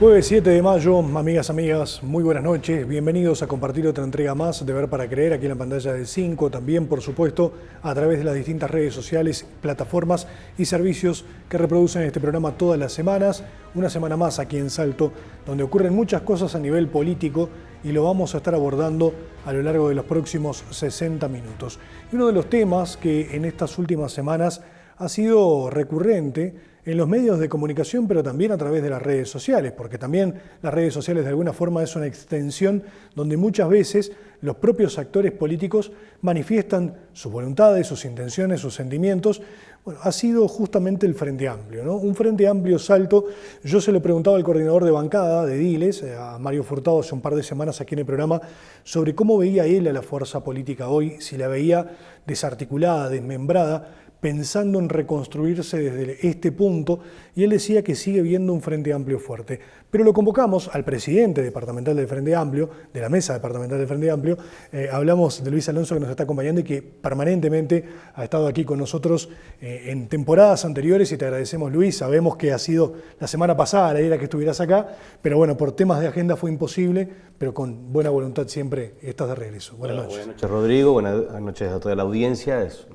Jueves 7 de mayo, amigas, muy buenas noches. Bienvenidos a compartir otra entrega más de Ver para Creer aquí en la pantalla de 5. También, por supuesto, a través de las distintas redes sociales, plataformas y servicios que reproducen este programa todas las semanas. Una semana más aquí en Salto, donde ocurren muchas cosas a nivel político y lo vamos a estar abordando a lo largo de los próximos 60 minutos. Y uno de los temas que en estas últimas semanas ha sido recurrente en los medios de comunicación, pero también a través de las redes sociales, porque también las redes sociales de alguna forma es una extensión donde muchas veces los propios actores políticos manifiestan sus voluntades, sus intenciones, sus sentimientos. Bueno, ha sido justamente el Frente Amplio, ¿no? Un Frente Amplio Salto. Yo se lo preguntaba al coordinador de bancada de Diles, a Mario Furtado, hace un par de semanas aquí en el programa, sobre cómo veía él a la fuerza política hoy, si la veía desarticulada, desmembrada, pensando en reconstruirse desde este punto, y él decía que sigue viendo un Frente Amplio fuerte. Pero lo convocamos al presidente departamental del Frente Amplio, de la mesa departamental del Frente Amplio, hablamos de Luis Alonso, que nos está acompañando y que permanentemente ha estado aquí con nosotros en temporadas anteriores, y te agradecemos, Luis. Sabemos que ha sido la semana pasada la idea que estuvieras acá, pero bueno, por temas de agenda fue imposible, pero con buena voluntad siempre estás de regreso. Buenas noches. Buenas noches, Rodrigo, buenas noches a toda la audiencia. Es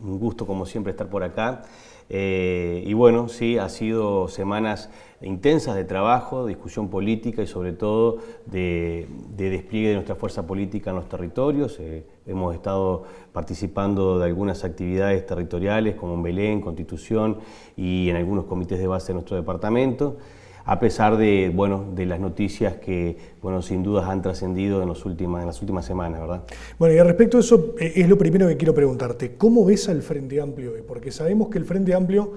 un gusto, como siempre, estar por acá. Y bueno, sí, ha sido semanas intensas de trabajo, de discusión política y sobre todo de despliegue de nuestra fuerza política en los territorios. Hemos estado participando de algunas actividades territoriales como en Belén, Constitución y en algunos comités de base de nuestro departamento, a pesar de, de las noticias que, sin dudas han trascendido en las últimas semanas, ¿verdad? Bueno, y al respecto de eso, es lo primero que quiero preguntarte. ¿Cómo ves al Frente Amplio hoy? Porque sabemos que el Frente Amplio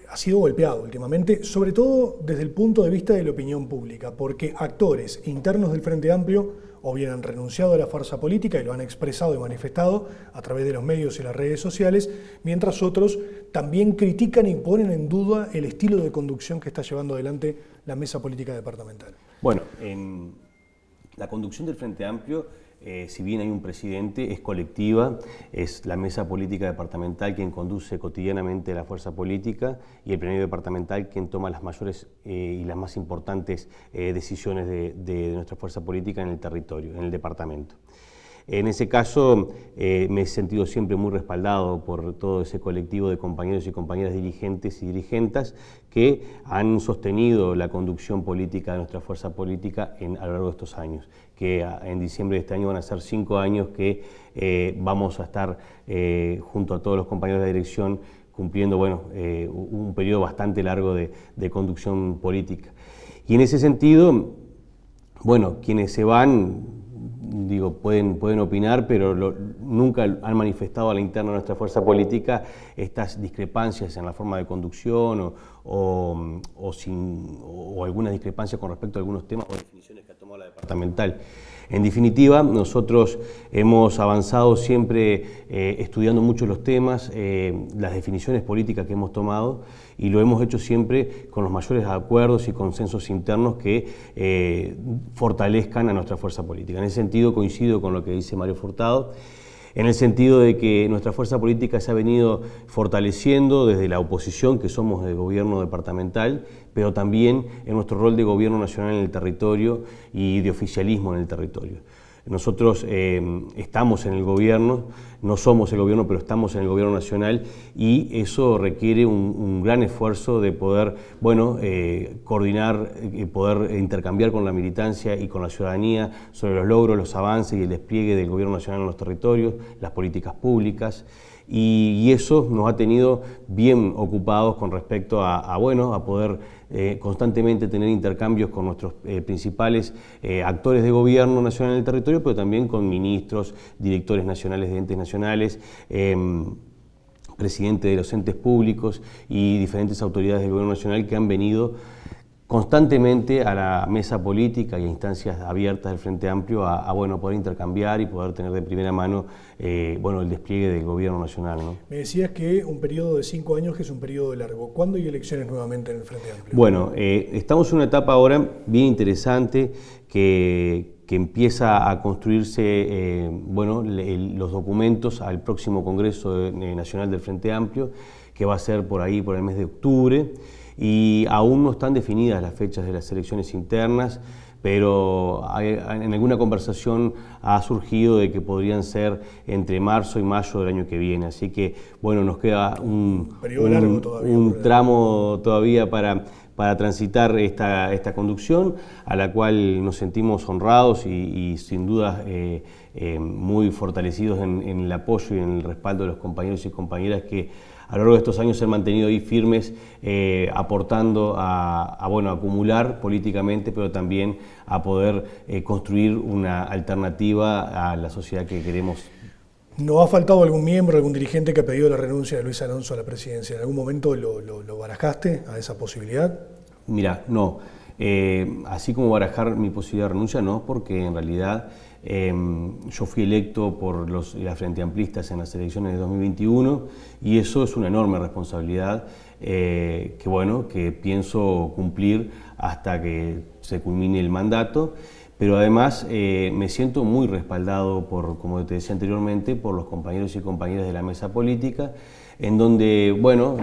ha sido golpeado últimamente, sobre todo desde el punto de vista de la opinión pública, porque actores internos del Frente Amplio o bien han renunciado a la fuerza política y lo han expresado y manifestado a través de los medios y las redes sociales, mientras otros también critican y ponen en duda el estilo de conducción que está llevando adelante la mesa política departamental. Bueno, en la conducción del Frente Amplio, si bien hay un presidente, es colectiva, es la mesa política departamental quien conduce cotidianamente la fuerza política y el plenario departamental quien toma las mayores y las más importantes decisiones de nuestra fuerza política en el territorio, en el departamento. En ese caso me he sentido siempre muy respaldado por todo ese colectivo de compañeros y compañeras dirigentes y dirigentas que han sostenido la conducción política de nuestra fuerza política a lo largo de estos años, que en diciembre de este año van a ser 5 años que vamos a estar junto a todos los compañeros de la dirección cumpliendo un periodo bastante largo de conducción política. Y en ese sentido, quienes se van, pueden opinar, pero nunca han manifestado a la interna de nuestra fuerza política estas discrepancias en la forma de conducción o algunas discrepancias con respecto a algunos temas o definiciones que ha tomado la departamental. En definitiva, nosotros hemos avanzado siempre estudiando mucho los temas, las definiciones políticas que hemos tomado, y lo hemos hecho siempre con los mayores acuerdos y consensos internos que fortalezcan a nuestra fuerza política. En ese sentido coincido con lo que dice Mario Furtado, en el sentido de que nuestra fuerza política se ha venido fortaleciendo desde la oposición que somos del gobierno departamental, pero también en nuestro rol de gobierno nacional en el territorio y de oficialismo en el territorio. Nosotros estamos en el gobierno, no somos el gobierno, pero estamos en el gobierno nacional, y eso requiere un gran esfuerzo de poder, coordinar, poder intercambiar con la militancia y con la ciudadanía sobre los logros, los avances y el despliegue del gobierno nacional en los territorios, las políticas públicas. Y eso nos ha tenido bien ocupados con respecto a poder constantemente tener intercambios con nuestros principales actores de gobierno nacional en el territorio, pero también con ministros, directores nacionales de entes nacionales, presidentes de los entes públicos y diferentes autoridades del gobierno nacional que han venido constantemente a la mesa política y a instancias abiertas del Frente Amplio a poder intercambiar y poder tener de primera mano el despliegue del gobierno nacional, ¿no? Me decías que un periodo de 5 años que es un periodo largo. ¿Cuándo hay elecciones nuevamente en el Frente Amplio? Bueno, estamos en una etapa ahora bien interesante que empieza a construirse los documentos al próximo Congreso Nacional del Frente Amplio, que va a ser por el mes de octubre. y aún no están definidas las fechas de las elecciones internas, pero en alguna conversación ha surgido de que podrían ser entre marzo y mayo del año que viene. Así que, bueno, nos queda un tramo todavía para transitar esta conducción, a la cual nos sentimos honrados y sin duda muy fortalecidos en el apoyo y en el respaldo de los compañeros y compañeras que a lo largo de estos años se han mantenido ahí firmes, aportando a acumular políticamente, pero también a poder construir una alternativa a la sociedad que queremos. ¿No ha faltado algún miembro, algún dirigente que ha pedido la renuncia de Luis Alonso a la presidencia? ¿En algún momento lo barajaste a esa posibilidad? Mira, no. Así como barajar mi posibilidad de renuncia, no, porque en realidad yo fui electo por las Frente Amplistas en las elecciones de 2021 y eso es una enorme responsabilidad que pienso cumplir hasta que se culmine el mandato, pero además me siento muy respaldado como te decía anteriormente, por los compañeros y compañeras de la mesa política, en donde,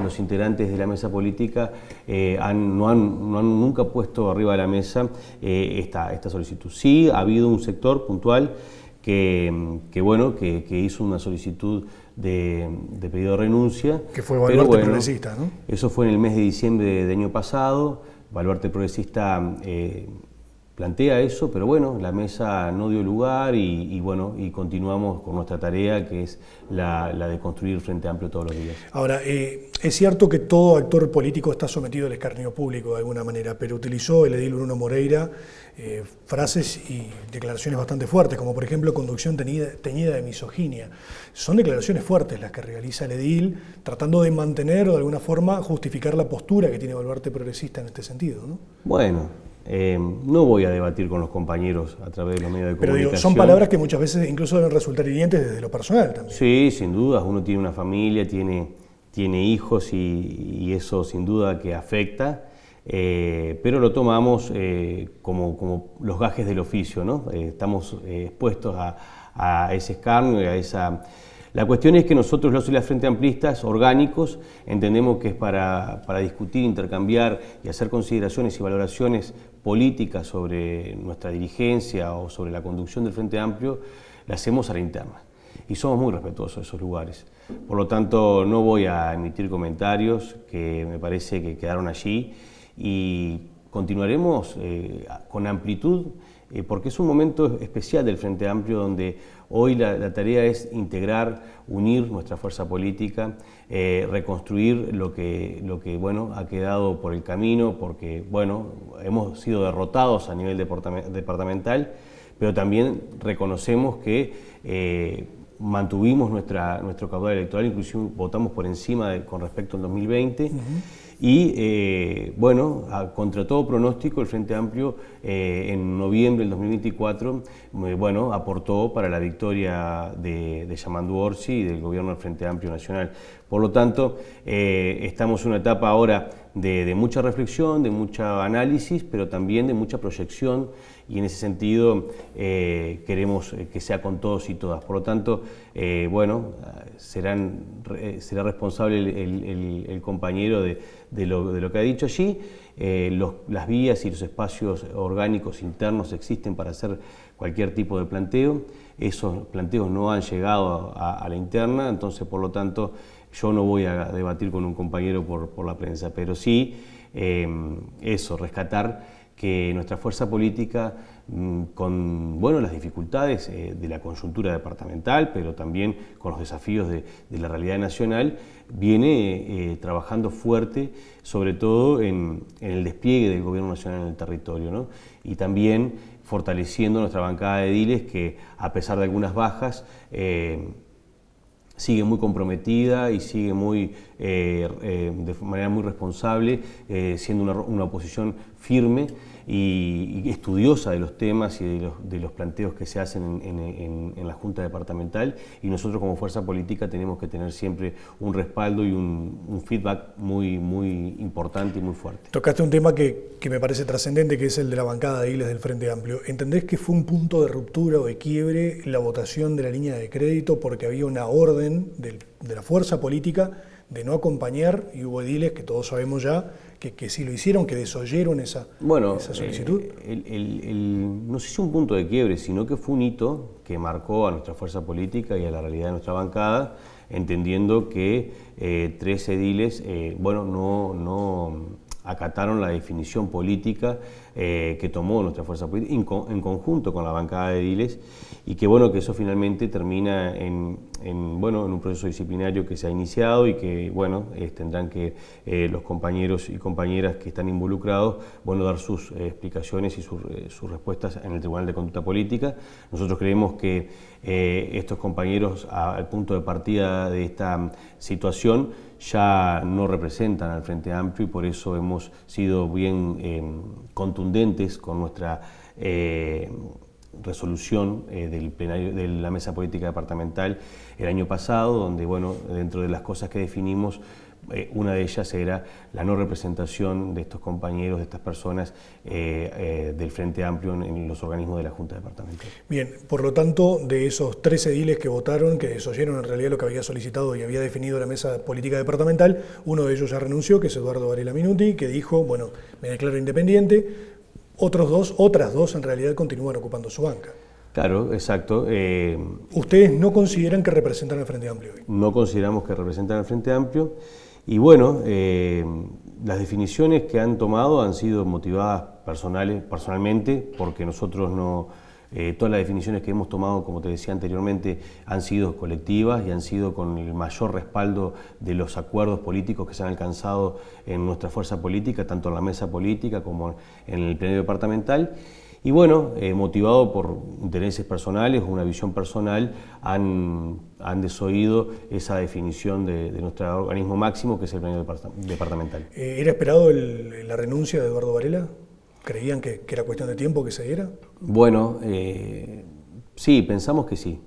los integrantes de la mesa política no han nunca puesto arriba de la mesa esta solicitud. Sí, ha habido un sector puntual que hizo una solicitud de pedido de renuncia. Que fue Baluarte Progresista, ¿no? Eso fue en el mes de diciembre del año pasado. Baluarte Progresista plantea eso, pero la mesa no dio lugar y continuamos con nuestra tarea, que es la de construir el Frente Amplio todos los días. Ahora, es cierto que todo actor político está sometido al escarnio público de alguna manera, pero utilizó el edil Bruno Moreira frases y declaraciones bastante fuertes, como por ejemplo conducción teñida de misoginia. Son declaraciones fuertes las que realiza el edil, tratando de mantener o de alguna forma justificar la postura que tiene Baluarte Progresista en este sentido, ¿no? No voy a debatir con los compañeros a través de los medios de comunicación. Pero son palabras que muchas veces incluso deben resultar hirientes desde lo personal también. Sí, sin duda. Uno tiene una familia, tiene hijos y eso sin duda que afecta, pero lo tomamos como los gajes del oficio, ¿no? Estamos expuestos a ese escarnio y a esa... La cuestión es que nosotros, los y las Frente Amplistas orgánicos, entendemos que es para discutir, intercambiar y hacer consideraciones y valoraciones políticas sobre nuestra dirigencia o sobre la conducción del Frente Amplio, la hacemos a la interna. Y somos muy respetuosos de esos lugares. Por lo tanto, no voy a emitir comentarios que me parece que quedaron allí y continuaremos con amplitud, porque es un momento especial del Frente Amplio donde hoy la tarea es integrar, unir nuestra fuerza política, reconstruir lo que ha quedado por el camino, porque hemos sido derrotados a nivel departamental, pero también reconocemos que mantuvimos nuestro caudal electoral, inclusive votamos por encima con respecto al 2020. Y contra todo pronóstico, el Frente Amplio en noviembre del 2024 aportó para la victoria de Yamandu Orsi y del gobierno del Frente Amplio Nacional. Por lo tanto, estamos en una etapa ahora de mucha reflexión, de mucho análisis, pero también de mucha proyección, y en ese sentido queremos que sea con todos y todas. Por lo tanto, será responsable el compañero de lo que ha dicho allí. Las vías y los espacios orgánicos internos existen para hacer cualquier tipo de planteo. Esos planteos no han llegado a la interna, entonces por lo tanto yo no voy a debatir con un compañero por la prensa, pero sí rescatar que nuestra fuerza política, con las dificultades de la coyuntura departamental, pero también con los desafíos de la realidad nacional, viene trabajando fuerte, sobre todo en el despliegue del gobierno nacional en el territorio, ¿no? Y también fortaleciendo nuestra bancada de ediles que, a pesar de algunas bajas, sigue muy comprometida y sigue de manera muy responsable, siendo una oposición firme y estudiosa de los temas y de los planteos que se hacen en la Junta Departamental, y nosotros como fuerza política tenemos que tener siempre un respaldo y un feedback muy importante y muy fuerte. Tocaste un tema que me parece trascendente, que es el de la bancada de ediles del Frente Amplio. ¿Entendés que fue un punto de ruptura o de quiebre la votación de la línea de crédito porque había una orden de la fuerza política de no acompañar, y hubo ediles que todos sabemos ya que sí lo hicieron, que desoyeron esa solicitud. No sé si un punto de quiebre, sino que fue un hito que marcó a nuestra fuerza política y a la realidad de nuestra bancada, entendiendo que 3 ediles no acataron la definición política que tomó nuestra fuerza política en conjunto con la bancada de ediles, y que que eso finalmente termina en un proceso disciplinario que se ha iniciado y que tendrán que los compañeros y compañeras que están involucrados dar sus explicaciones y sus respuestas en el Tribunal de Conducta Política. Nosotros creemos que estos compañeros, al punto de partida de esta situación, ya no representan al Frente Amplio, y por eso hemos sido bien contundentes con nuestra resolución del plenario de la Mesa Política Departamental el año pasado, donde dentro de las cosas que definimos, una de ellas era la no representación de estos compañeros, de estas personas del Frente Amplio en los organismos de la Junta Departamental. Bien, por lo tanto, de esos 3 ediles que votaron, que desoyeron en realidad lo que había solicitado y había definido la Mesa Política Departamental, uno de ellos ya renunció, que es Eduardo Varela Minuti, que dijo, me declaro independiente. Otras dos en realidad continúan ocupando su banca. Claro, exacto. ¿Ustedes no consideran que representan al Frente Amplio hoy? No consideramos que representan al Frente Amplio, y las definiciones que han tomado han sido motivadas personalmente, porque nosotros todas las definiciones que hemos tomado, como te decía anteriormente, han sido colectivas y han sido con el mayor respaldo de los acuerdos políticos que se han alcanzado en nuestra fuerza política, tanto en la mesa política como en el plenario departamental. Y motivado por intereses personales o una visión personal, han desoído esa definición de nuestro organismo máximo, que es el plenario departamental. ¿Era esperado la renuncia de Eduardo Varela? ¿Creían que era cuestión de tiempo que se diera? Sí, pensamos que sí,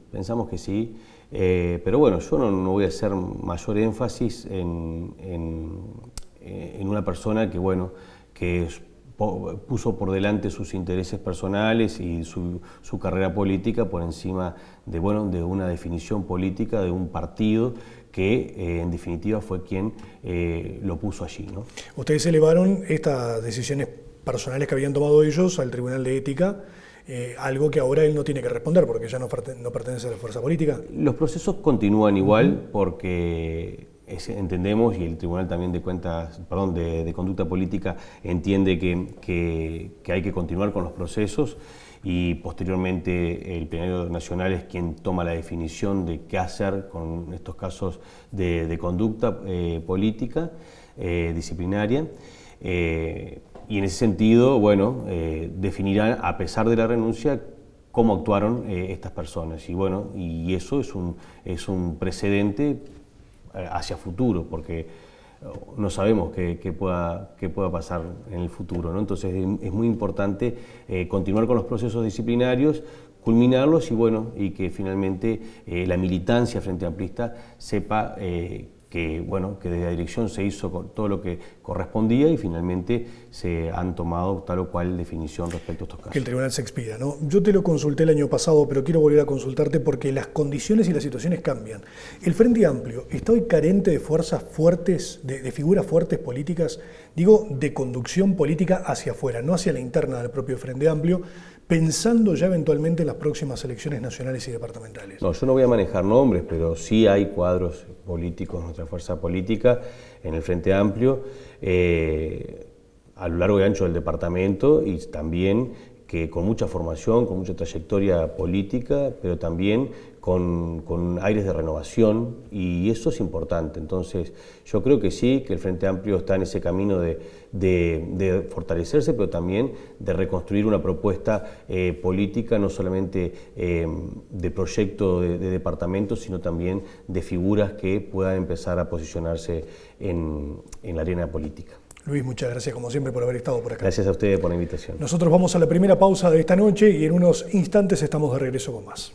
pero yo no voy a hacer mayor énfasis en una persona que puso por delante sus intereses personales y su carrera política por encima de una definición política de un partido que en definitiva fue quien lo puso allí, ¿no? Ustedes elevaron estas decisiones personales que habían tomado ellos al Tribunal de Ética, algo que ahora él no tiene que responder porque ya no pertenece a la fuerza política. Los procesos continúan igual porque entendemos, y el Tribunal también de Conducta Política entiende que hay que continuar con los procesos, y posteriormente el Plenario Nacional es quien toma la definición de qué hacer con estos casos de conducta política disciplinaria. Y en ese sentido, definirán, a pesar de la renuncia, cómo actuaron estas personas. Y eso es un precedente hacia futuro, porque no sabemos qué pueda pasar en el futuro, ¿no? Entonces es muy importante continuar con los procesos disciplinarios, culminarlos y que finalmente la militancia frente amplista sepa que desde la dirección se hizo todo lo que correspondía y finalmente se han tomado tal o cual definición respecto a estos casos. Que el tribunal se expida, ¿no? Yo te lo consulté el año pasado, pero quiero volver a consultarte porque las condiciones y las situaciones cambian. El Frente Amplio está hoy carente de fuerzas fuertes, de figuras fuertes políticas, digo, de conducción política hacia afuera, no hacia la interna del propio Frente Amplio, pensando ya eventualmente en las próximas elecciones nacionales y departamentales. No, yo no voy a manejar nombres, pero sí hay cuadros políticos de nuestra fuerza política en el Frente Amplio, a lo largo y ancho del departamento, y también que con mucha formación, con mucha trayectoria política, pero también con aires de renovación, y eso es importante. Entonces, yo creo que sí, que el Frente Amplio está en ese camino de fortalecerse, pero también de reconstruir una propuesta política, no solamente de proyecto de departamento, sino también de figuras que puedan empezar a posicionarse en la arena política. Luis, muchas gracias como siempre por haber estado por acá. Gracias a ustedes por la invitación. Nosotros vamos a la primera pausa de esta noche y en unos instantes estamos de regreso con más.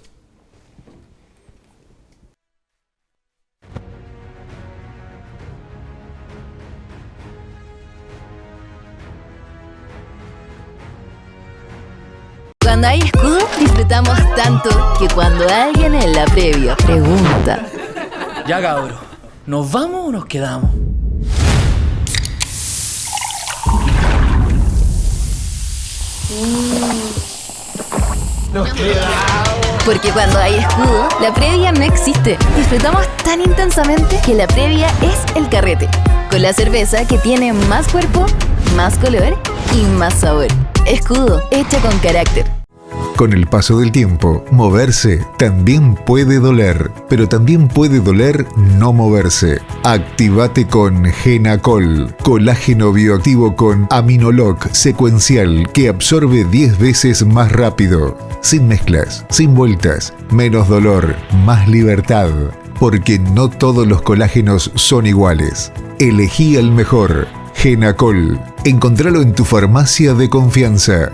Cuando hay escudo, disfrutamos tanto que cuando alguien en la previa pregunta: Ya cabro, ¿Nos vamos o nos quedamos? Nos quedamos. Porque cuando hay escudo, la previa no existe. Disfrutamos tan intensamente que la previa es el carrete. Con la cerveza que tiene más cuerpo, más color y más sabor. Escudo, hecho con carácter. Con el paso del tiempo, moverse también puede doler, pero también puede doler no moverse. Activate con Genacol, colágeno bioactivo con Aminoloc secuencial que absorbe 10 veces más rápido. Sin mezclas, sin vueltas, menos dolor, más libertad. Porque no todos los colágenos son iguales. Elegí el mejor. Genacol. Encontralo en tu farmacia de confianza.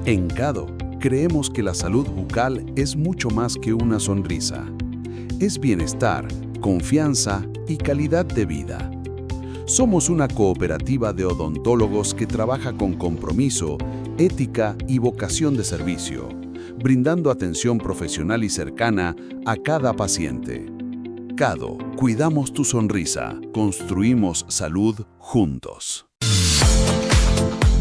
En Cado, creemos que la salud bucal es mucho más que una sonrisa. Es bienestar, confianza y calidad de vida. Somos una cooperativa de odontólogos que trabaja con compromiso, ética y vocación de servicio, brindando atención profesional y cercana a cada paciente. Cado, cuidamos tu sonrisa, construimos salud juntos.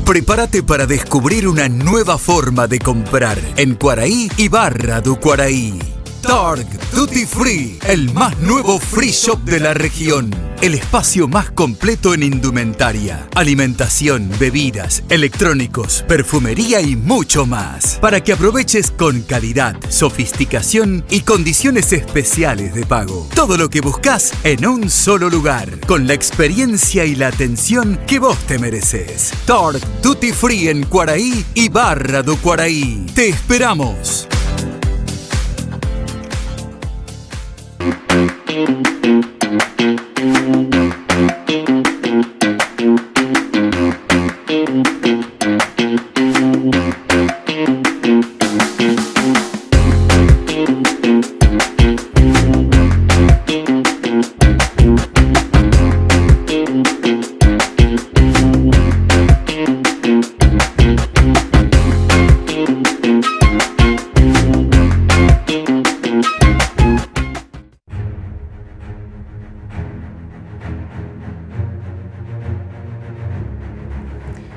Prepárate para descubrir una nueva forma de comprar en Quaraí y Barra do Quaraí. Targ Duty Free, el más nuevo free shop de la región. El espacio más completo en indumentaria, alimentación, bebidas, electrónicos, perfumería y mucho más. Para que aproveches con calidad, sofisticación y condiciones especiales de pago. Todo lo que buscas en un solo lugar, con la experiencia y la atención que vos te mereces. Targ Duty Free en Quaraí y Barra do Quaraí. ¡Te esperamos!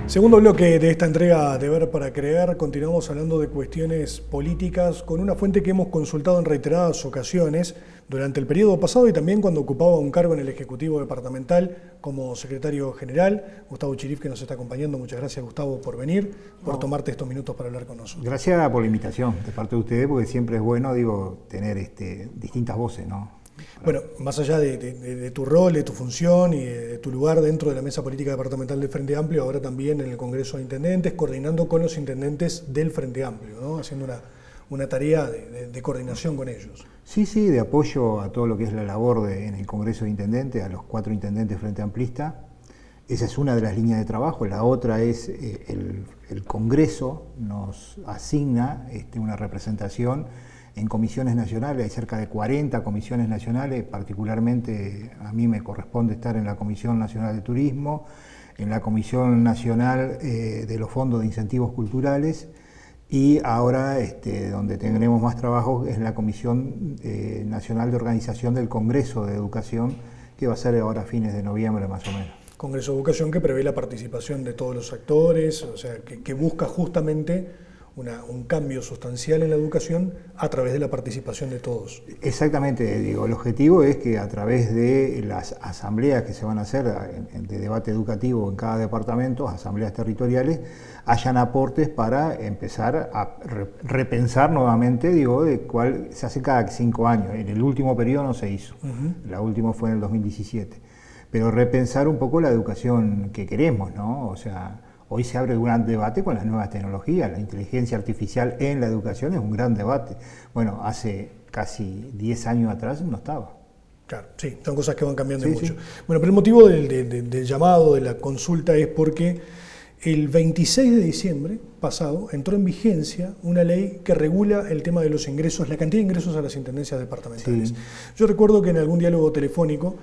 Segundo bloque de esta entrega de Ver para Creer, continuamos hablando de cuestiones políticas con una fuente que hemos consultado en reiteradas ocasiones durante el periodo pasado y también cuando ocupaba un cargo en el Ejecutivo Departamental como secretario general, Gustavo Chirif, que nos está acompañando. Muchas gracias, Gustavo, por venir, por tomarte estos minutos para hablar con nosotros. Gracias por la invitación de parte de ustedes, porque siempre es bueno, tener distintas voces, ¿no? Bueno, más allá de tu rol, de tu función y de tu lugar dentro de la mesa política departamental del Frente Amplio, ahora también en el Congreso de Intendentes, coordinando con los intendentes del Frente Amplio, ¿no? Haciendo una tarea de coordinación con ellos. Sí, de apoyo a todo lo que es la labor en el Congreso de Intendentes, a los 4 intendentes Frente Amplista. Esa es una de las líneas de trabajo. La otra es el Congreso nos asigna una representación en comisiones nacionales. Hay cerca de 40 comisiones nacionales, particularmente a mí me corresponde estar en la Comisión Nacional de Turismo, en la Comisión Nacional de los Fondos de Incentivos Culturales y ahora donde tendremos más trabajo es la Comisión Nacional de Organización del Congreso de Educación, que va a ser ahora a fines de noviembre más o menos. Congreso de Educación que prevé la participación de todos los actores, o sea, que busca justamente un cambio sustancial en la educación a través de la participación de todos. Exactamente, digo, el objetivo es que a través de las asambleas que se van a hacer de debate educativo en cada departamento, asambleas territoriales, hayan aportes para empezar a repensar nuevamente, de cuál se hace cada 5 años. En el último periodo no se hizo, la última fue en el 2017. Pero repensar un poco la educación que queremos, ¿no? O sea, hoy se abre un gran debate con las nuevas tecnologías. La inteligencia artificial en la educación es un gran debate. Bueno, hace casi 10 años atrás no estaba. Claro, sí, son cosas que van cambiando mucho. Sí. Bueno, pero el motivo del llamado, de la consulta, es porque El 26 de diciembre pasado entró en vigencia una ley que regula el tema de los ingresos, la cantidad de ingresos a las intendencias departamentales. Sí. Yo recuerdo que en algún diálogo telefónico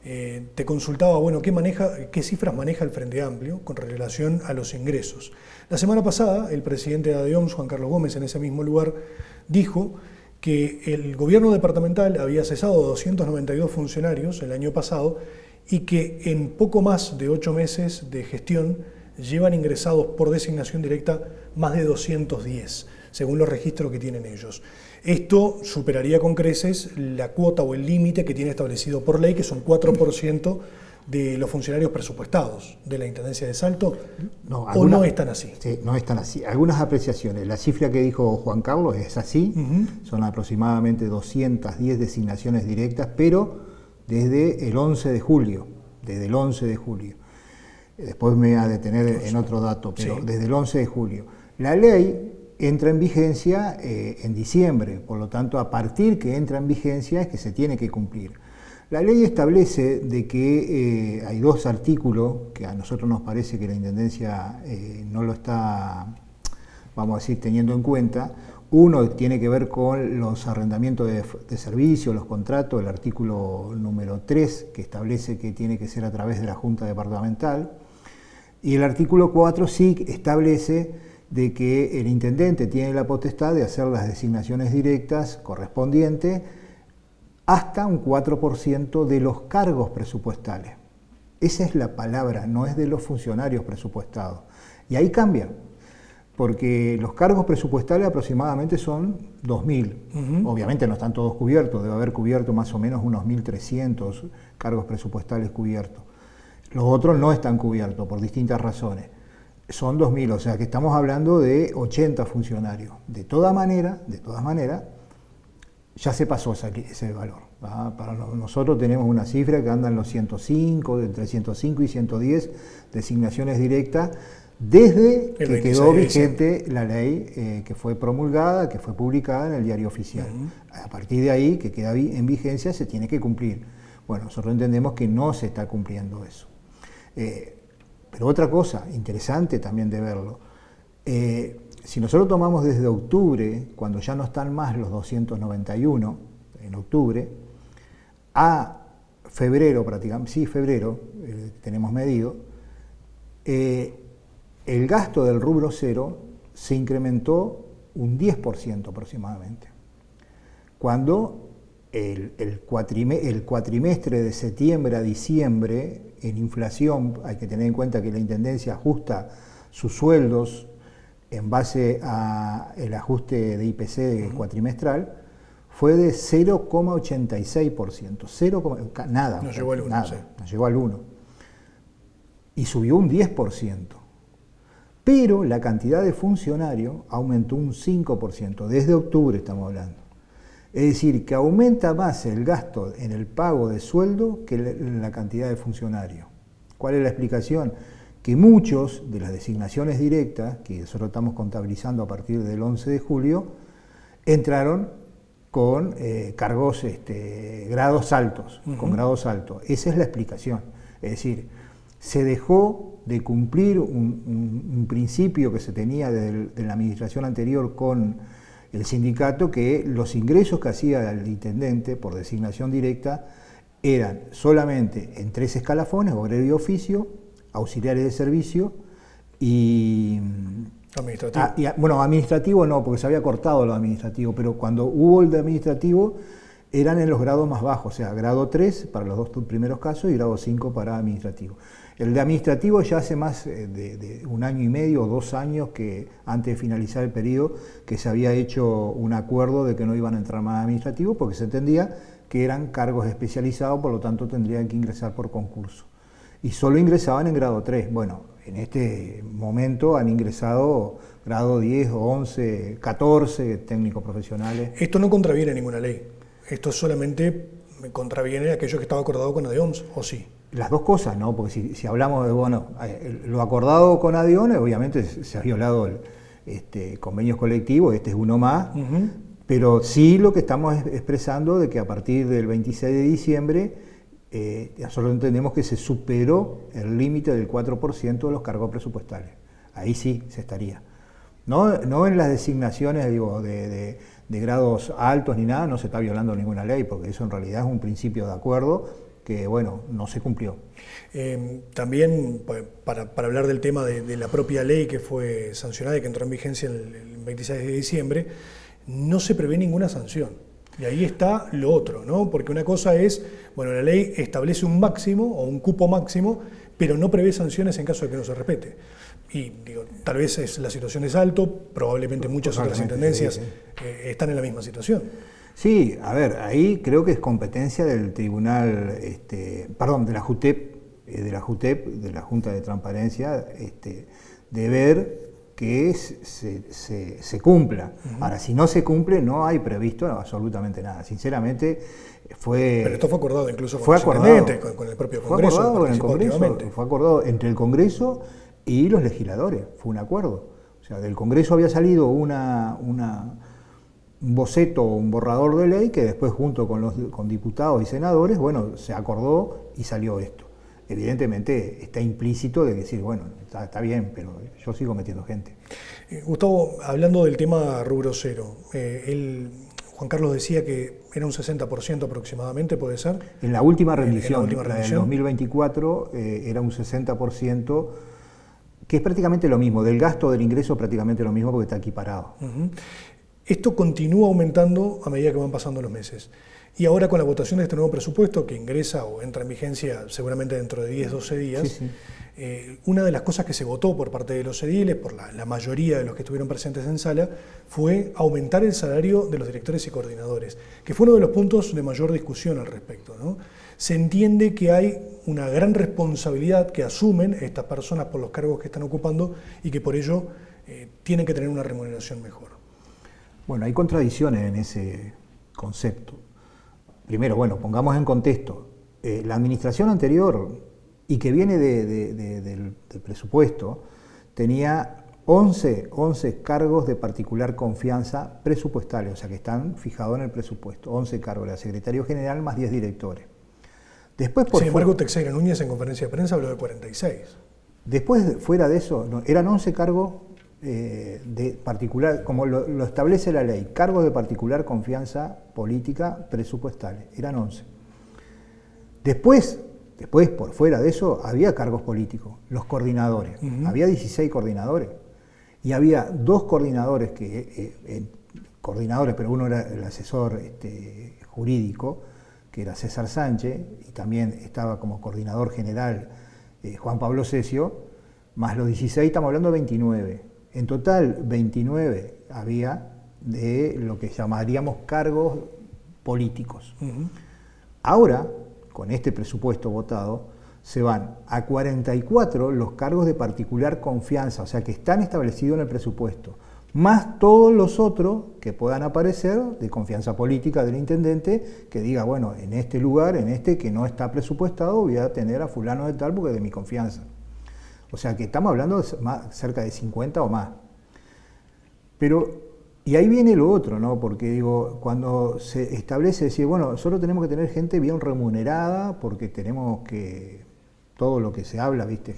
te consultaba, bueno, qué cifras maneja el Frente Amplio con relación a los ingresos. La semana pasada, el presidente de ADEOMS, Juan Carlos Gómez, en ese mismo lugar, dijo que el gobierno departamental había cesado 292 funcionarios el año pasado y que en poco más de 8 meses de gestión llevan ingresados por designación directa más de 210, según los registros que tienen ellos. Esto superaría con creces la cuota o el límite que tiene establecido por ley, que son 4% de los funcionarios presupuestados de la Intendencia de Salto, ¿o no están así? Sí, no están así. Algunas apreciaciones. La cifra que dijo Juan Carlos es así, son aproximadamente 210 designaciones directas, pero desde el 11 de julio, Después me voy a detener en otro dato, pero desde el 11 de julio. La ley entra en vigencia en diciembre, por lo tanto, a partir que entra en vigencia es que se tiene que cumplir. La ley establece de que hay 2 artículos que a nosotros nos parece que la Intendencia no lo está, vamos a decir, teniendo en cuenta. Uno tiene que ver con los arrendamientos de servicios, los contratos, el artículo número 3, que establece que tiene que ser a través de la Junta Departamental. Y el artículo 4 sí establece de que el intendente tiene la potestad de hacer las designaciones directas correspondientes hasta un 4% de los cargos presupuestales. Esa es la palabra, no es de los funcionarios presupuestados. Y ahí cambia, porque los cargos presupuestales aproximadamente son 2.000. Obviamente no están todos cubiertos, debe haber cubierto más o menos unos 1.300 cargos presupuestales cubiertos. Los otros no están cubiertos por distintas razones. Son 2.000, o sea que estamos hablando de 80 funcionarios. De todas maneras, ya se pasó ese valor. Para nosotros tenemos una cifra que anda en los 105, entre 105 y 110 designaciones directas, desde que quedó vigente la ley que fue promulgada, que fue publicada en el Diario Oficial. A partir de ahí, que queda en vigencia, se tiene que cumplir. Bueno, nosotros entendemos que no se está cumpliendo eso. Pero otra cosa interesante también de verlo, si nosotros tomamos desde octubre, cuando ya no están más los 291, en octubre, a febrero prácticamente, febrero, tenemos medido, el gasto del rubro cero se incrementó un 10% aproximadamente. Cuando el cuatrimestre de septiembre a diciembre, en inflación, hay que tener en cuenta que la Intendencia ajusta sus sueldos en base al ajuste de IPC cuatrimestral, fue de 0,86%. Nada. No llegó al 1. Nada, no llegó al 1. Y subió un 10%. Pero la cantidad de funcionarios aumentó un 5%. Desde octubre estamos hablando. Es decir, que aumenta más el gasto en el pago de sueldo que la cantidad de funcionarios. ¿Cuál es la explicación? Que muchos de las designaciones directas, que nosotros estamos contabilizando a partir del 11 de julio, entraron con cargos, grados altos, con grados altos. Esa es la explicación. Es decir, se dejó de cumplir un principio que se tenía de la administración anterior con el sindicato, que los ingresos que hacía el intendente por designación directa eran solamente en 3 escalafones: obrero y oficio, auxiliares de servicio y administrativo. Bueno, administrativo no, porque se había cortado lo administrativo, pero cuando hubo el de administrativo eran en los grados más bajos, o sea, grado 3 para los 2 primeros casos y grado 5 para administrativo. El de administrativo ya hace más de 1 año y medio o 2 años, que antes de finalizar el periodo, que se había hecho un acuerdo de que no iban a entrar más administrativos, porque se entendía que eran cargos especializados, por lo tanto tendrían que ingresar por concurso. Y solo ingresaban en grado 3. Bueno, en este momento han ingresado grado 10 o 11, 14 técnicos profesionales. Esto no contraviene ninguna ley. Esto solamente contraviene aquello que estaba acordado con ADEOMS, ¿o sí? Las dos cosas, ¿no? Porque si hablamos de, lo acordado con ADEOMS, obviamente se ha violado el convenios colectivos, este es uno más, pero sí lo que estamos expresando de que a partir del 26 de diciembre nosotros entendemos que se superó el límite del 4% de los cargos presupuestales. ahí sí se estaría. No en las designaciones, digo, de grados altos ni nada, no se está violando ninguna ley, porque eso en realidad es un principio de acuerdo que, bueno, no se cumplió. También, para hablar del tema de la propia ley que fue sancionada y que entró en vigencia el 26 de diciembre, no se prevé ninguna sanción. Y ahí está lo otro, ¿no? Porque una cosa es, bueno, la ley establece un máximo o un cupo máximo, pero no prevé sanciones en caso de que no se respete. Y digo, tal vez la situación es alto, probablemente muchas otras intendencias están en la misma situación. Sí, a ver, ahí creo que es competencia del tribunal, de la JUTEP, de la Junta de Transparencia, de ver que se cumpla. Ahora, si no se cumple, no hay previsto absolutamente nada. Sinceramente, Pero esto fue acordado incluso con los intendentes, con el propio Congreso. Fue acordado con el Congreso, fue acordado entre el Congreso y los legisladores, fue un acuerdo. O sea, del Congreso había salido un boceto, un borrador de ley que después junto con diputados y senadores, bueno, se acordó y salió esto. Evidentemente está implícito de decir, bueno, está bien, pero yo sigo metiendo gente. Gustavo, hablando del tema rubro cero, Juan Carlos decía que era un 60% aproximadamente, ¿puede ser? En la última rendición, la del 2024, era un 60%, que es prácticamente lo mismo, del gasto del ingreso prácticamente lo mismo porque está equiparado. Esto continúa aumentando a medida que van pasando los meses. Y ahora con la votación de este nuevo presupuesto que ingresa o entra en vigencia seguramente dentro de 10, 12 días, una de las cosas que se votó por parte de los ediles, por la mayoría de los que estuvieron presentes en sala, fue aumentar el salario de los directores y coordinadores, que fue uno de los puntos de mayor discusión al respecto, ¿no? Se entiende que hay una gran responsabilidad que asumen estas personas por los cargos que están ocupando y que por ello tienen que tener una remuneración mejor. Bueno, hay contradicciones en ese concepto. Primero, bueno, pongamos en contexto, la administración anterior y que viene del presupuesto tenía 11 cargos de particular confianza presupuestales, o sea que están fijados en el presupuesto, 11 cargos, la secretario general más 10 directores. Después, sin embargo, Teixeira Núñez en conferencia de prensa habló de 46. Después, fuera de eso, eran 11 cargos de particular, como lo establece la ley, cargos de particular confianza política presupuestales, eran 11. Después, por fuera de eso, había cargos políticos, los coordinadores, había 16 coordinadores, y había 2 coordinadores, pero uno era el asesor jurídico, que era César Sánchez, y también estaba como coordinador general Juan Pablo Cesio, más los 16, estamos hablando de 29. En total, 29 había de lo que llamaríamos cargos políticos. Ahora, con este presupuesto votado, se van a 44 los cargos de particular confianza, o sea que están establecidos en el presupuesto, más todos los otros que puedan aparecer de confianza política del intendente, que diga, bueno, en este lugar, en este que no está presupuestado, voy a tener a fulano de tal porque es de mi confianza. O sea que estamos hablando de cerca de 50 o más. Pero, y ahí viene lo otro, ¿no? Porque digo, cuando se establece decir, bueno, nosotros tenemos que tener gente bien remunerada porque tenemos que, todo lo que se habla, ¿viste?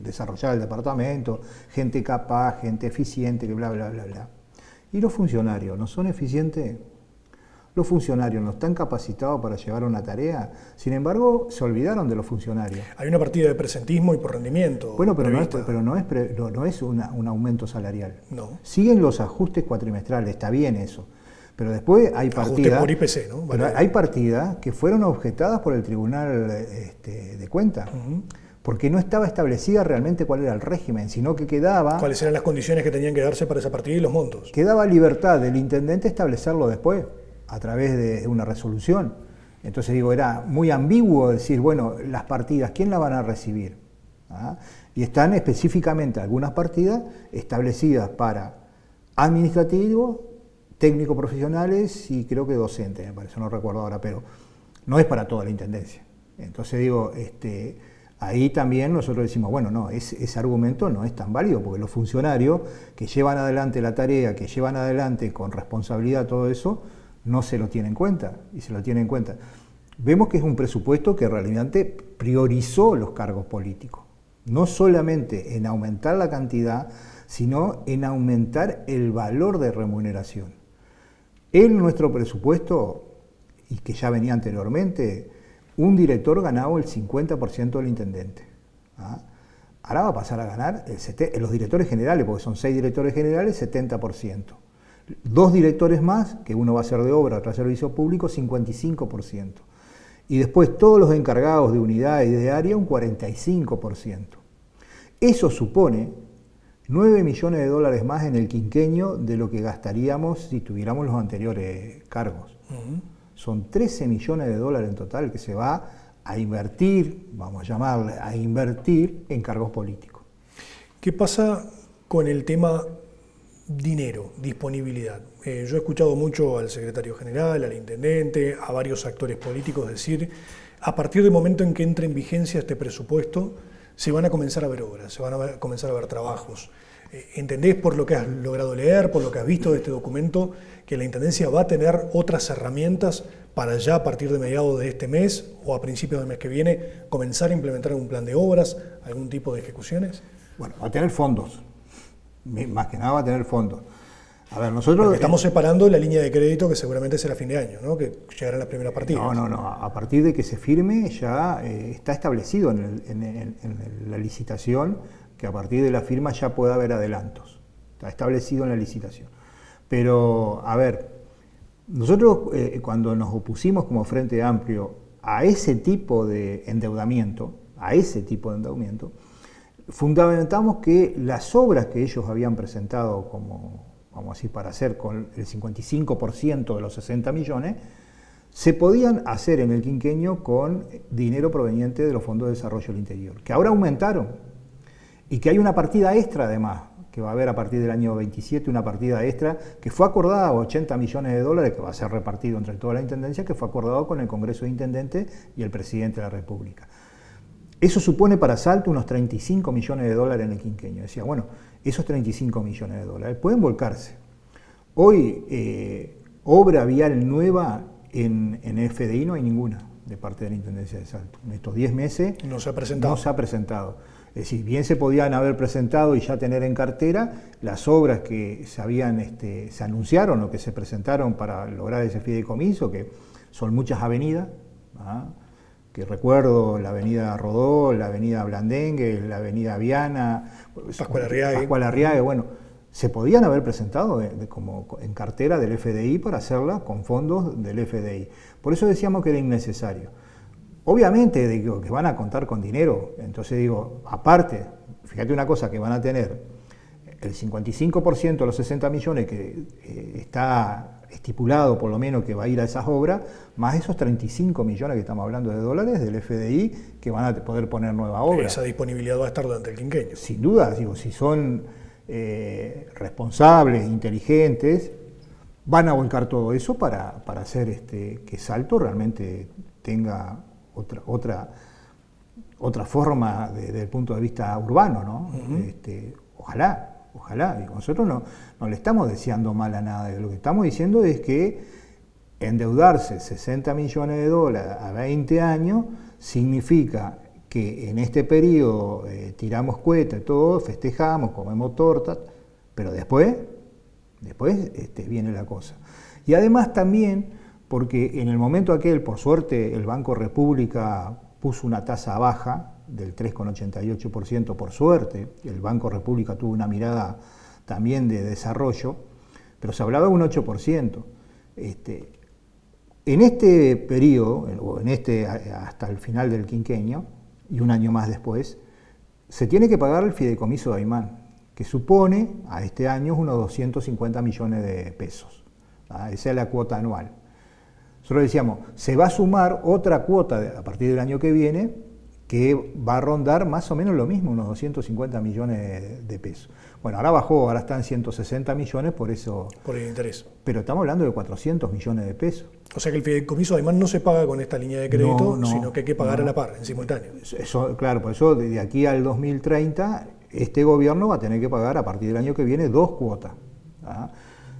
Desarrollar el departamento, gente capaz, gente eficiente, que bla, bla, bla, bla. ¿Y los funcionarios no son eficientes? Los funcionarios no están capacitados para llevar una tarea, sin embargo, se olvidaron de los funcionarios. Hay una partida de presentismo y por rendimiento. Bueno, pero no es un aumento salarial. No. Siguen los ajustes cuatrimestrales, está bien eso. Pero después hay partidas. Por IPC, ¿no? Vale. Hay partidas que fueron objetadas por el Tribunal de Cuentas. Porque no estaba establecida realmente cuál era el régimen, sino que quedaba... ¿Cuáles eran las condiciones que tenían que darse para esa partida y los montos? Quedaba libertad del intendente establecerlo después, a través de una resolución. Entonces digo, era muy ambiguo decir, bueno, las partidas, ¿quién las van a recibir? ¿Ah? Y están específicamente algunas partidas establecidas para administrativos, técnicos profesionales y creo que docentes, me parece, no recuerdo ahora, pero no es para toda la intendencia. Entonces digo, ahí también nosotros decimos, bueno, no, ese argumento no es tan válido, porque los funcionarios que llevan adelante la tarea, que llevan adelante con responsabilidad todo eso, no se lo tiene en cuenta, y se lo tiene en cuenta. Vemos que es un presupuesto que realmente priorizó los cargos políticos. no solamente en aumentar la cantidad, sino en aumentar el valor de remuneración. En nuestro presupuesto, y que ya venía anteriormente, un director ganaba el 50% del intendente. Ahora va a pasar a ganar los directores generales, porque son 6 directores generales, 70%. 2 directores más, que uno va a ser de obra, otro de servicio público, 55%. Y después todos los encargados de unidad y de área, un 45%. Eso supone 9 millones de dólares más en el quinquenio de lo que gastaríamos si tuviéramos los anteriores cargos. Son 13 millones de dólares en total que se va a invertir, vamos a llamarle, a invertir en cargos políticos. ¿Qué pasa con el tema dinero, disponibilidad? Yo he escuchado mucho al secretario general, al intendente, a varios actores políticos decir, a partir del momento en que entre en vigencia este presupuesto, se van a comenzar a ver obras, se van a comenzar a ver trabajos. ¿Entendés por lo que has logrado leer, por lo que has visto de este documento, que la Intendencia va a tener otras herramientas para ya a partir de mediados de este mes o a principios del mes que viene comenzar a implementar algún plan de obras, algún tipo de ejecuciones? Bueno, va a tener fondos, más que nada va a tener fondos. A ver, nosotros... Porque estamos separando la línea de crédito que seguramente será fin de año, ¿no? Que llegará la primera partida. No, a partir de que se firme ya está establecido en la licitación que a partir de la firma ya puede haber adelantos. Está establecido en la licitación. Pero, a ver, nosotros cuando nos opusimos como Frente Amplio a ese tipo de endeudamiento, fundamentamos que las obras que ellos habían presentado como, vamos a decir, para hacer con el 55% de los 60 millones, se podían hacer en el quinquenio con dinero proveniente de los fondos de desarrollo del interior, que ahora aumentaron. Y que hay una partida extra además, que va a haber a partir del año 27, una partida extra que fue acordada, 80 millones de dólares, que va a ser repartido entre toda la Intendencia, que fue acordado con el Congreso de Intendentes y el Presidente de la República. Eso supone para Salto unos 35 millones de dólares en el quinquenio. Decía, bueno, esos 35 millones de dólares pueden volcarse. Hoy, obra vial nueva en FDI no hay ninguna de parte de la Intendencia de Salto. En estos 10 meses no se ha presentado. Es decir, bien se podían haber presentado y ya tener en cartera las obras que se anunciaron o que se presentaron para lograr ese fideicomiso, que son muchas avenidas, que recuerdo la avenida Rodó, la avenida Blandengue, la avenida Viana, Pascual Arriague, bueno, se podían haber presentado como en cartera del FDI para hacerla con fondos del FDI. Por eso decíamos que era innecesario. Obviamente digo que van a contar con dinero, entonces digo, aparte, fíjate una cosa, que van a tener el 55% de los 60 millones que está estipulado por lo menos que va a ir a esas obras, más esos 35 millones que estamos hablando de dólares del FDI que van a poder poner nueva obra. Esa disponibilidad va a estar durante el quinquenio. Sin duda, digo, si son responsables, inteligentes, van a volcar todo eso para hacer que Salto realmente tenga otra forma desde el punto de vista urbano, ¿no? Ojalá. Digo, nosotros no le estamos deseando mal a nada. Lo que estamos diciendo es que endeudarse 60 millones de dólares a 20 años significa que en este periodo tiramos cohetes, todo, festejamos, comemos tortas, pero después viene la cosa. Y además también porque en el momento aquel, por suerte, el Banco República puso una tasa baja del 3,88%, por suerte, el Banco República tuvo una mirada también de desarrollo, pero se hablaba de un 8%. En este periodo, o hasta el final del quinquenio, y un año más después, se tiene que pagar el fideicomiso de Aymán, que supone a este año unos 250 millones de pesos. Esa es la cuota anual. Nosotros decíamos, se va a sumar otra cuota a partir del año que viene que va a rondar más o menos lo mismo, unos 250 millones de pesos. Bueno, ahora bajó, ahora están 160 millones por eso. Por el interés. Pero estamos hablando de 400 millones de pesos. O sea que el fideicomiso además no se paga con esta línea de crédito, sino que hay que pagar a la par, en simultáneo. Eso, claro, por eso de aquí al 2030 este gobierno va a tener que pagar a partir del año que viene 2 cuotas.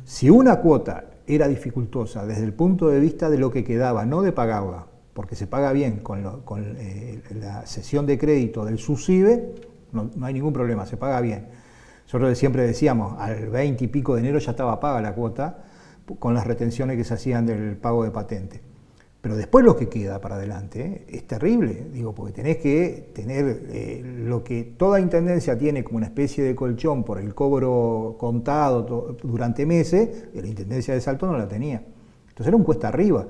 Si una cuota era dificultosa desde el punto de vista de lo que quedaba, no de pagarla, porque se paga bien con la cesión de crédito del SUSIBE, no hay ningún problema, se paga bien. Nosotros siempre decíamos, al 20 y pico de enero ya estaba paga la cuota con las retenciones que se hacían del pago de patente. Pero después lo que queda para adelante es terrible, digo, porque tenés que tener lo que toda intendencia tiene como una especie de colchón por el cobro contado durante meses, la intendencia de Salto no la tenía. Entonces era un cuesta arriba.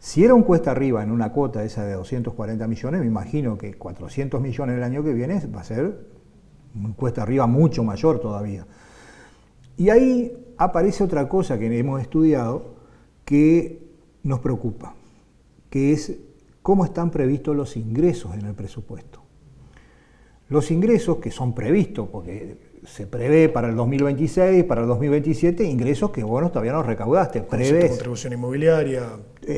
Si era un cuesta arriba en una cuota esa de 240 millones, me imagino que 400 millones el año que viene va a ser un cuesta arriba mucho mayor todavía. Y ahí aparece otra cosa que hemos estudiado que nos preocupa, que es cómo están previstos los ingresos en el presupuesto. Los ingresos que son previstos, porque se prevé para el 2026, para el 2027, ingresos que vos todavía no recaudaste. Prevés, contribución inmobiliaria,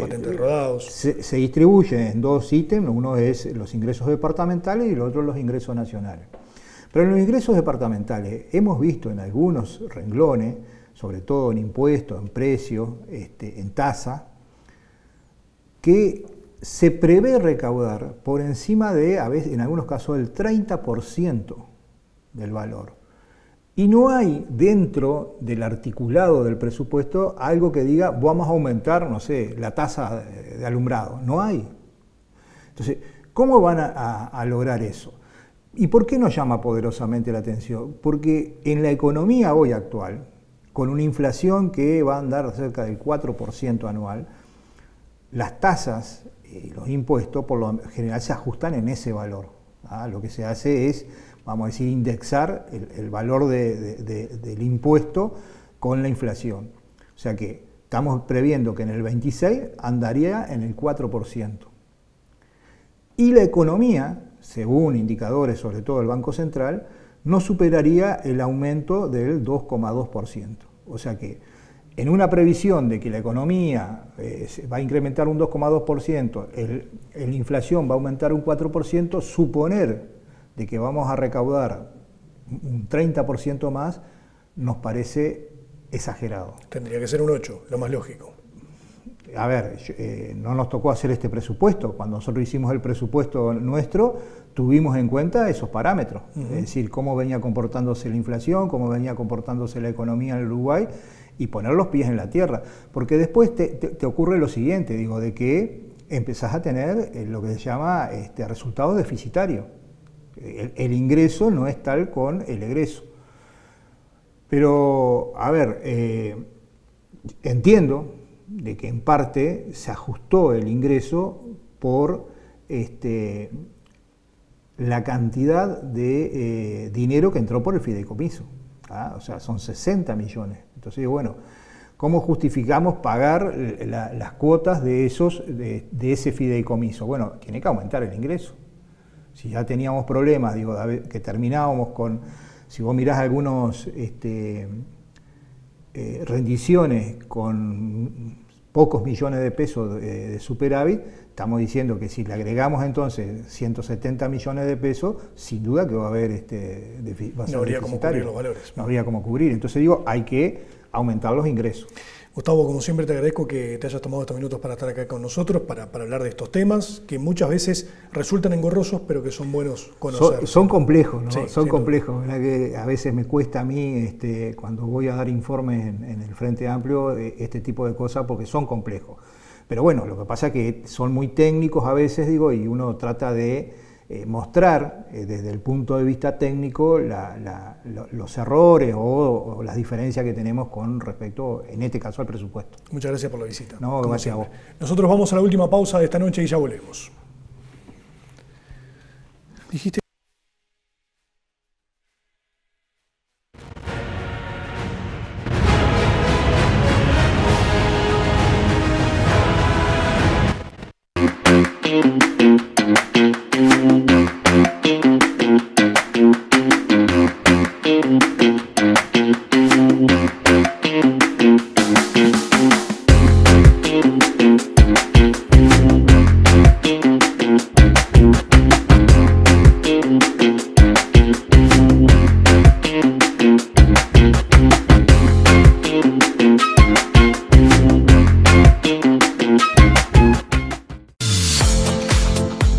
patentes rodados. Se distribuyen en dos ítems, uno es los ingresos departamentales y el otro los ingresos nacionales. Pero en los ingresos departamentales hemos visto en algunos renglones, sobre todo en impuestos, en precios, en tasa, que se prevé recaudar por encima de, a veces, en algunos casos, el 30% del valor. Y no hay dentro del articulado del presupuesto algo que diga vamos a aumentar, no sé, la tasa de alumbrado. No hay. Entonces, ¿cómo van a lograr eso? ¿Y por qué nos llama poderosamente la atención? Porque en la economía hoy actual, con una inflación que va a andar cerca del 4% anual, las tasas y los impuestos por lo general se ajustan en ese valor. Lo que se hace es, vamos a decir, indexar el valor del impuesto con la inflación. O sea que estamos previendo que en el 26 andaría en el 4%. Y la economía, según indicadores, sobre todo del Banco Central, no superaría el aumento del 2,2%. O sea que en una previsión de que la economía va a incrementar un 2,2%, la inflación va a aumentar un 4%, suponer de que vamos a recaudar un 30% más, nos parece exagerado. Tendría que ser un 8, lo más lógico. A ver, no nos tocó hacer este presupuesto. Cuando nosotros hicimos el presupuesto nuestro, tuvimos en cuenta esos parámetros. Es decir, cómo venía comportándose la inflación, cómo venía comportándose la economía en el Uruguay, y poner los pies en la tierra. Porque después te ocurre lo siguiente, digo, de que empezás a tener lo que se llama resultados deficitarios. El ingreso no es tal con el egreso. Pero, a ver, entiendo de que en parte se ajustó el ingreso por la cantidad de dinero que entró por el fideicomiso. O sea, son 60 millones. Entonces, bueno, ¿cómo justificamos pagar las cuotas de ese fideicomiso? Bueno, tiene que aumentar el ingreso. Si ya teníamos problemas, digo, que terminábamos con, si vos mirás algunos rendiciones con pocos millones de pesos de superávit, estamos diciendo que si le agregamos entonces 170 millones de pesos, sin duda que va a haber va a ser no habría cómo cubrir los valores. valores. No habría cómo cubrir. Entonces digo, hay que aumentar los ingresos. Gustavo, como siempre te agradezco que te hayas tomado estos minutos para estar acá con nosotros, para hablar de estos temas, que muchas veces resultan engorrosos, pero que son buenos conocer. Son complejos, ¿no? Sí, son complejos. ¿Verdad? Que a veces me cuesta a mí, cuando voy a dar informes en el Frente Amplio, este tipo de cosas, porque son complejos. Pero bueno, lo que pasa es que son muy técnicos a veces, digo, y uno trata de mostrar desde el punto de vista técnico los errores o las diferencias que tenemos con respecto, en este caso, al presupuesto. Muchas gracias por la visita. No, gracias a vos. Nosotros vamos a la última pausa de esta noche y ya volvemos. Dijiste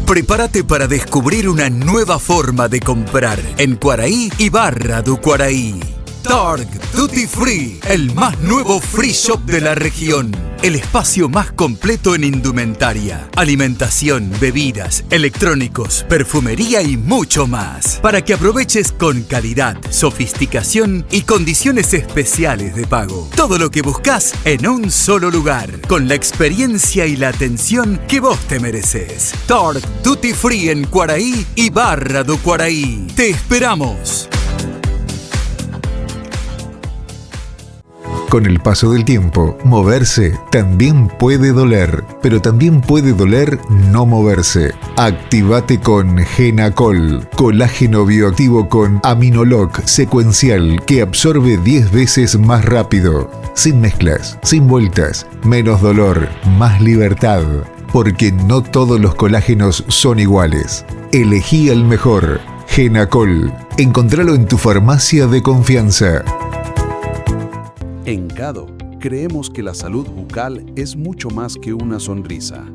Prepárate para descubrir una nueva forma de comprar en Quaraí y Barra do Quaraí. Targ Duty Free, el más nuevo free shop de la región. El espacio más completo en indumentaria, alimentación, bebidas, electrónicos, perfumería y mucho más. Para que aproveches con calidad, sofisticación y condiciones especiales de pago. Todo lo que buscas en un solo lugar, con la experiencia y la atención que vos te mereces. Targ Duty Free en Quaraí y Barra do Quaraí. ¡Te esperamos! Con el paso del tiempo, moverse también puede doler, pero también puede doler no moverse. Activate con Genacol, colágeno bioactivo con Aminoloc secuencial que absorbe 10 veces más rápido. Sin mezclas, sin vueltas, menos dolor, más libertad. Porque no todos los colágenos son iguales. Elegí el mejor. Genacol. Encontralo en tu farmacia de confianza. En Cado, creemos que la salud bucal es mucho más que una sonrisa.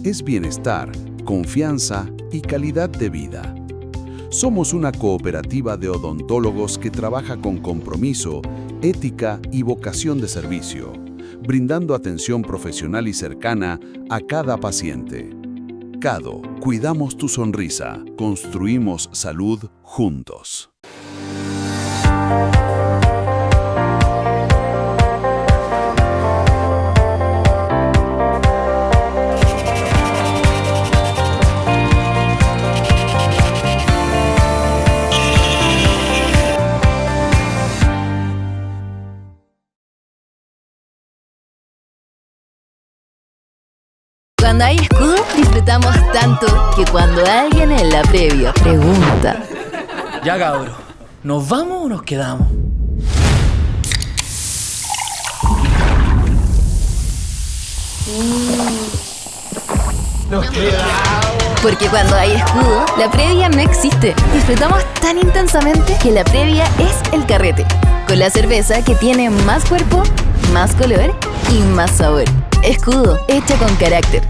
Es bienestar, confianza y calidad de vida. Somos una cooperativa de odontólogos que trabaja con compromiso, ética y vocación de servicio, brindando atención profesional y cercana a cada paciente. Cado, cuidamos tu sonrisa, construimos salud juntos. Cuando hay escudo, disfrutamos tanto que cuando alguien en la previa pregunta: Ya cabro, ¿nos vamos o nos quedamos? Nos quedamos. Porque cuando hay escudo, la previa no existe. Disfrutamos tan intensamente que la previa es el carrete. Con la cerveza que tiene más cuerpo, más color y más sabor. Escudo, hecha con carácter.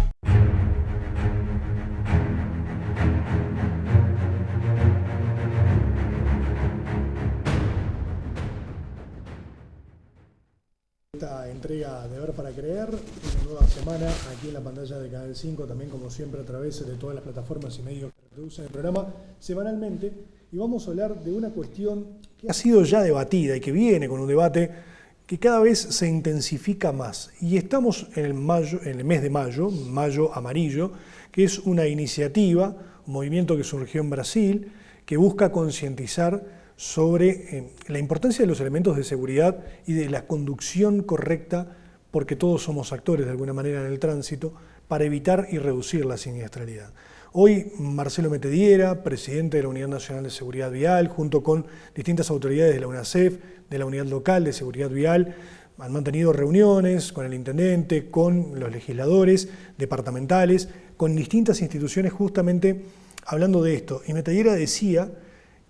Esta entrega de Ver para Creer, una nueva semana aquí en la pantalla de Canal 5, también como siempre a través de todas las plataformas y medios que reproducen el programa semanalmente, y vamos a hablar de una cuestión que ha sido ya debatida y que viene con un debate que cada vez se intensifica más. Y estamos en el mes de mayo, Mayo Amarillo, que es una iniciativa, un movimiento que surgió en Brasil, que busca concientizar sobre la importancia de los elementos de seguridad y de la conducción correcta, porque todos somos actores de alguna manera en el tránsito, para evitar y reducir la siniestralidad. Hoy Marcelo Metediera, presidente de la Unidad Nacional de Seguridad Vial, junto con distintas autoridades de la UNACEF, de la Unidad Local de Seguridad Vial, han mantenido reuniones con el intendente, con los legisladores departamentales, con distintas instituciones justamente hablando de esto. Y Metediera decía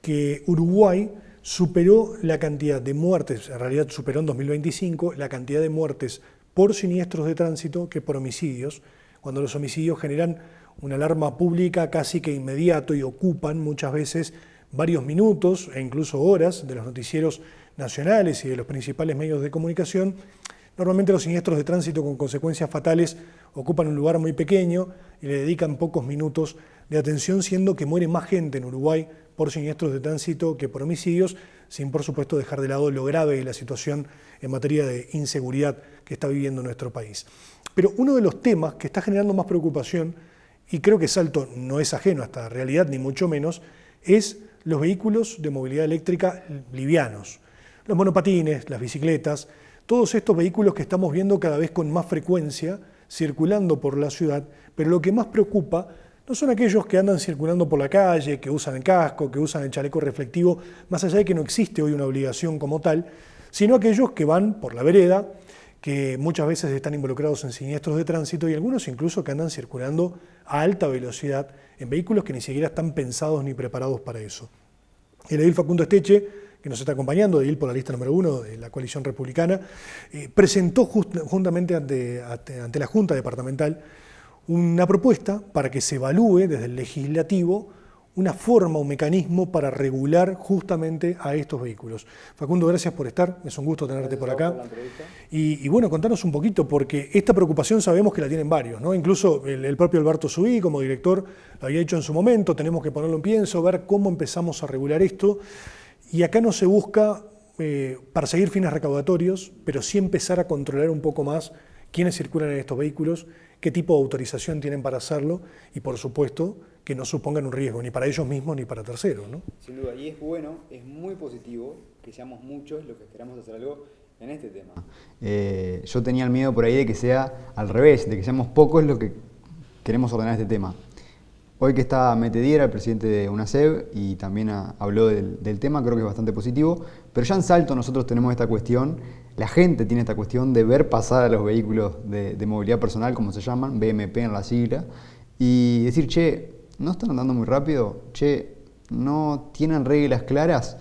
que Uruguay superó la cantidad de muertes, en realidad superó en 2025 la cantidad de muertes por siniestros de tránsito que por homicidios, cuando los homicidios generan una alarma pública casi que inmediato y ocupan muchas veces varios minutos e incluso horas de los noticieros nacionales y de los principales medios de comunicación. Normalmente los siniestros de tránsito con consecuencias fatales ocupan un lugar muy pequeño y le dedican pocos minutos de atención, siendo que muere más gente en Uruguay por siniestros de tránsito que por homicidios, sin por supuesto dejar de lado lo grave de la situación en materia de inseguridad que está viviendo nuestro país. Pero uno de los temas que está generando más preocupación, y creo que Salto no es ajeno a esta realidad, ni mucho menos, es los vehículos de movilidad eléctrica livianos. Los monopatines, las bicicletas, todos estos vehículos que estamos viendo cada vez con más frecuencia circulando por la ciudad, pero lo que más preocupa no son aquellos que andan circulando por la calle, que usan el casco, que usan el chaleco reflectivo, más allá de que no existe hoy una obligación como tal, sino aquellos que van por la vereda, que muchas veces están involucrados en siniestros de tránsito y algunos incluso que andan circulando a alta velocidad en vehículos que ni siquiera están pensados ni preparados para eso. El edil Facundo Esteche, que nos está acompañando, edil por la lista número 1 de la coalición republicana, presentó juntamente ante la Junta Departamental una propuesta para que se evalúe desde el legislativo una forma, un mecanismo para regular justamente a estos vehículos. Facundo, gracias por estar, es un gusto tenerte por acá. Y bueno, contanos un poquito, porque esta preocupación sabemos que la tienen varios, ¿no? Incluso el propio Alberto Subí, como director, lo había hecho en su momento, tenemos que ponerlo en pienso, ver cómo empezamos a regular esto. Y acá no se busca perseguir fines recaudatorios, pero sí empezar a controlar un poco más quiénes circulan en estos vehículos, qué tipo de autorización tienen para hacerlo y, por supuesto, que no supongan un riesgo ni para ellos mismos ni para terceros, ¿no? Sin duda, y es bueno, es muy positivo que seamos muchos los que queramos hacer algo en este tema. Yo tenía el miedo por ahí de que sea al revés, de que seamos pocos los que queremos ordenar este tema. Hoy que está Metediera, el presidente de UNACEB, y también habló del tema, creo que es bastante positivo, pero ya en Salto nosotros tenemos esta cuestión, la gente tiene esta cuestión de ver pasar a los vehículos de movilidad personal, como se llaman, BMP en la sigla, y decir, che, no están andando muy rápido, che, no tienen reglas claras.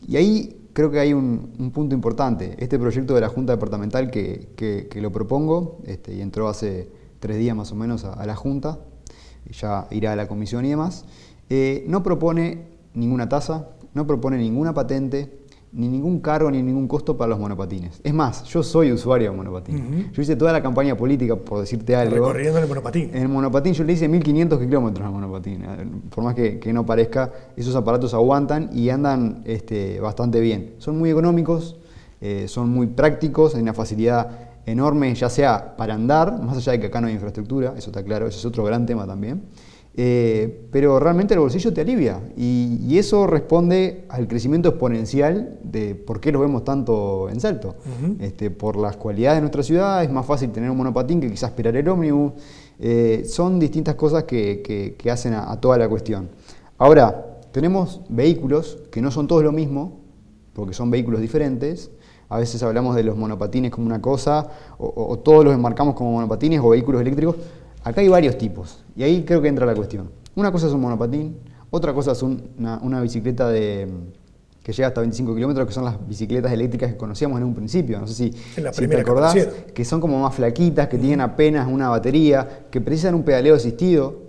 Y ahí creo que hay un punto importante. Este proyecto de la Junta Departamental que lo propongo, y entró hace 3 días más o menos a la Junta, ya irá a la comisión y demás, no propone ninguna tasa, no propone ninguna patente, ni ningún cargo ni ningún costo para los monopatines. Es más, yo soy usuario de monopatín. Yo hice toda la campaña política, por decirte algo. Recorriendo el monopatín. En el monopatín yo le hice 1500 kilómetros al monopatín. Por más que no parezca, esos aparatos aguantan y andan bastante bien. Son muy económicos, son muy prácticos, hay una facilidad enorme, ya sea para andar, más allá de que acá no hay infraestructura, eso está claro, ese es otro gran tema también. Pero realmente el bolsillo te alivia y eso responde al crecimiento exponencial de por qué lo vemos tanto en Salto. Por las cualidades de nuestra ciudad es más fácil tener un monopatín que quizás esperar el ómnibus. Son distintas cosas que hacen a toda la cuestión. Ahora, tenemos vehículos que no son todos lo mismo, porque son vehículos diferentes. A veces hablamos de los monopatines como una cosa, o todos los enmarcamos como monopatines o vehículos eléctricos. Acá hay varios tipos, y ahí creo que entra la cuestión. Una cosa es un monopatín, otra cosa es una bicicleta que llega hasta 25 kilómetros, que son las bicicletas eléctricas que conocíamos en un principio. No sé si te acordás, que son como más flaquitas, que tienen apenas una batería, que precisan un pedaleo asistido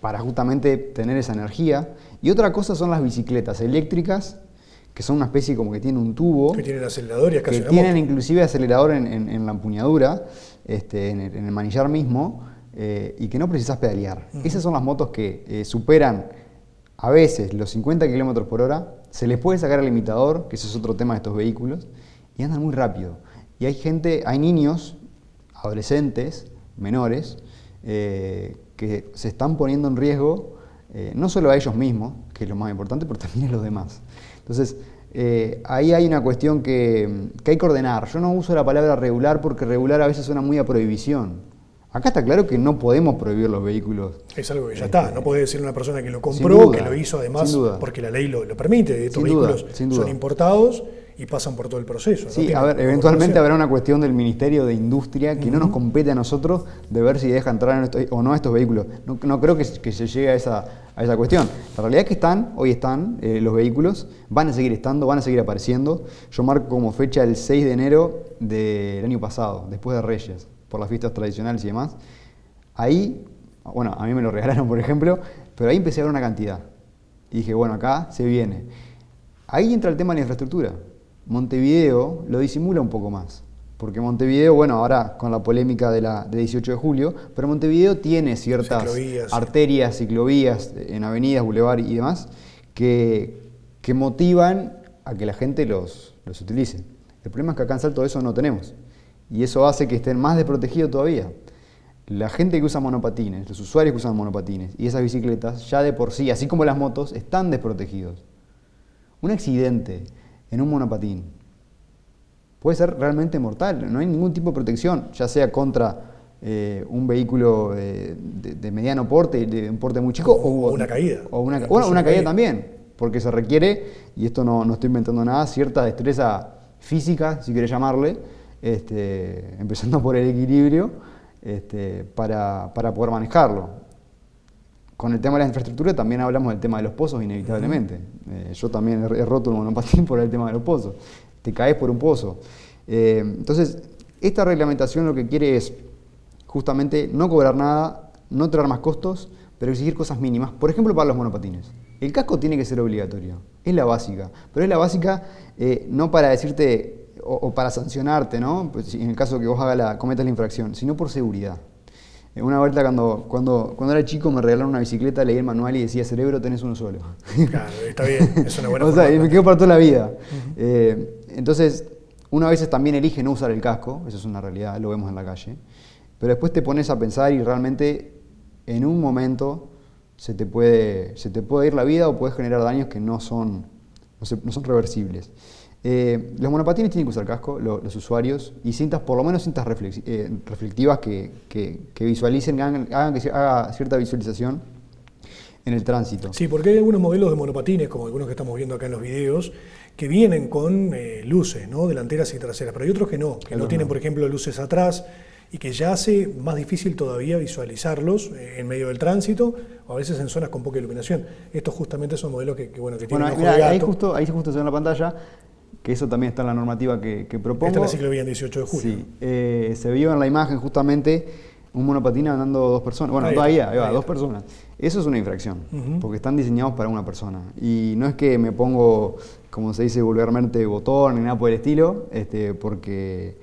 para justamente tener esa energía. Y otra cosa son las bicicletas eléctricas, que son una especie como que tienen un tubo. Que tienen acelerador y es casi una moto. Que tienen inclusive acelerador en la empuñadura, en el manillar mismo, y que no precisas pedalear. Esas son las motos que superan a veces los 50 km por hora, se les puede sacar el limitador, que ese es otro tema de estos vehículos, y andan muy rápido. Y hay niños, adolescentes, menores, que se están poniendo en riesgo, no solo a ellos mismos, que es lo más importante, pero también a los demás. Entonces, ahí hay una cuestión que hay que ordenar. Yo no uso la palabra regular porque regular a veces suena muy a prohibición. Acá está claro que no podemos prohibir los vehículos. Es algo que ya está, no puede decir una persona que lo compró, que lo hizo además porque la ley lo permite. Estos vehículos son importados y pasan por todo el proceso. Sí, a ver, eventualmente habrá una cuestión del Ministerio de Industria que no nos compete a nosotros de ver si deja entrar o no a estos vehículos. No creo que se llegue a esa cuestión. La realidad es que hoy están los vehículos, van a seguir estando, van a seguir apareciendo. Yo marco como fecha el 6 de enero del año pasado, después de Reyes, por las fiestas tradicionales y demás. Ahí, bueno, a mí me lo regalaron, por ejemplo, pero ahí empecé a ver una cantidad. Y dije, bueno, acá se viene. Ahí entra el tema de la infraestructura. Montevideo lo disimula un poco más, porque Montevideo, bueno, ahora con la polémica de 18 de julio, pero Montevideo tiene ciertas arterias, ciclovías en avenidas, bulevar y demás, que motivan a que la gente los utilice. El problema es que acá en Salto eso no tenemos, y eso hace que estén más desprotegidos todavía. La gente que usa monopatines, los usuarios que usan monopatines y esas bicicletas, ya de por sí, así como las motos, están desprotegidos. Un accidente en un monopatín puede ser realmente mortal, no hay ningún tipo de protección, ya sea contra un vehículo de mediano porte, de un porte muy chico, o una caída. O una caída también, porque se requiere, y esto no estoy inventando nada, cierta destreza física, si querés llamarle, empezando por el equilibrio, para poder manejarlo. Con el tema de la infraestructura también hablamos del tema de los pozos inevitablemente. Yo también he roto el monopatín por el tema de los pozos. Te caes por un pozo. Entonces, esta reglamentación lo que quiere es justamente no cobrar nada, no traer más costos, pero exigir cosas mínimas. Por ejemplo, para los monopatines. El casco tiene que ser obligatorio, es la básica, pero es la básica no para decirte o para sancionarte, ¿no? Pues en el caso que vos cometas la infracción, sino por seguridad. Una vuelta cuando era chico me regalaron una bicicleta, leí el manual y decía, cerebro, tenés uno solo. Claro, está bien, es una buena O sea, y me quedo para toda la vida. Entonces, una vez también elige no usar el casco, eso es una realidad, lo vemos en la calle, pero después te pones a pensar y realmente en un momento se te puede ir la vida o puedes generar daños que no son reversibles. Los monopatines tienen que usar casco, los usuarios, y cintas, por lo menos cintas reflectivas que visualicen, que haga cierta visualización en el tránsito. Sí, porque hay algunos modelos de monopatines, como algunos que estamos viendo acá en los videos, que vienen con luces, ¿no? Delanteras y traseras, pero hay otros que no tienen, por ejemplo, luces atrás, y que ya hace más difícil todavía visualizarlos en medio del tránsito o a veces en zonas con poca iluminación. Estos justamente son modelos que tienen ojo de gato. Ahí justo se ve en la pantalla, que eso también está en la normativa que propongo. Esta es la ciclovía en 18 de julio. Sí, se vio en la imagen justamente un monopatín andando dos personas. Bueno, ahí va, dos personas. Eso es una infracción, porque están diseñados para una persona. Y no es que me pongo, como se dice vulgarmente, botón ni nada por el estilo, porque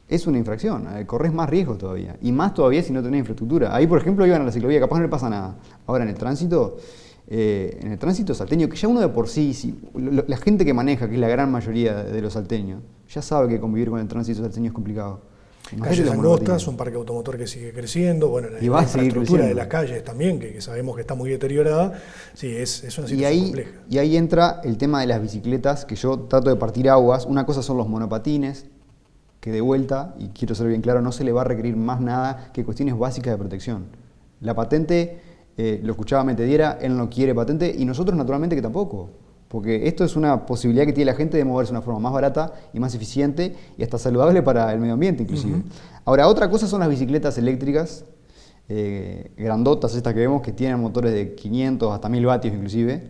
es una infracción, corres más riesgo todavía. Y más todavía si no tenés infraestructura. Ahí, por ejemplo, iban a la ciclovía, capaz no le pasa nada. Ahora, en el tránsito salteño, que ya uno de por sí, la gente que maneja, que es la gran mayoría de los salteños, ya sabe que convivir con el tránsito salteño es complicado. Calles angostas, un parque automotor que sigue creciendo, bueno, la infraestructura de las calles también, que sabemos que está muy deteriorada, sí, es una situación compleja. Y ahí entra el tema de las bicicletas, que yo trato de partir aguas. Una cosa son los monopatines, que de vuelta, y quiero ser bien claro, no se le va a requerir más nada que cuestiones básicas de protección. La patente, lo escuchaba Metediera, él no quiere patente, y nosotros naturalmente que tampoco. Porque esto es una posibilidad que tiene la gente de moverse de una forma más barata y más eficiente y hasta saludable para el medio ambiente inclusive. Ahora, otra cosa son las bicicletas eléctricas, grandotas estas que vemos, que tienen motores de 500 hasta 1000 vatios inclusive,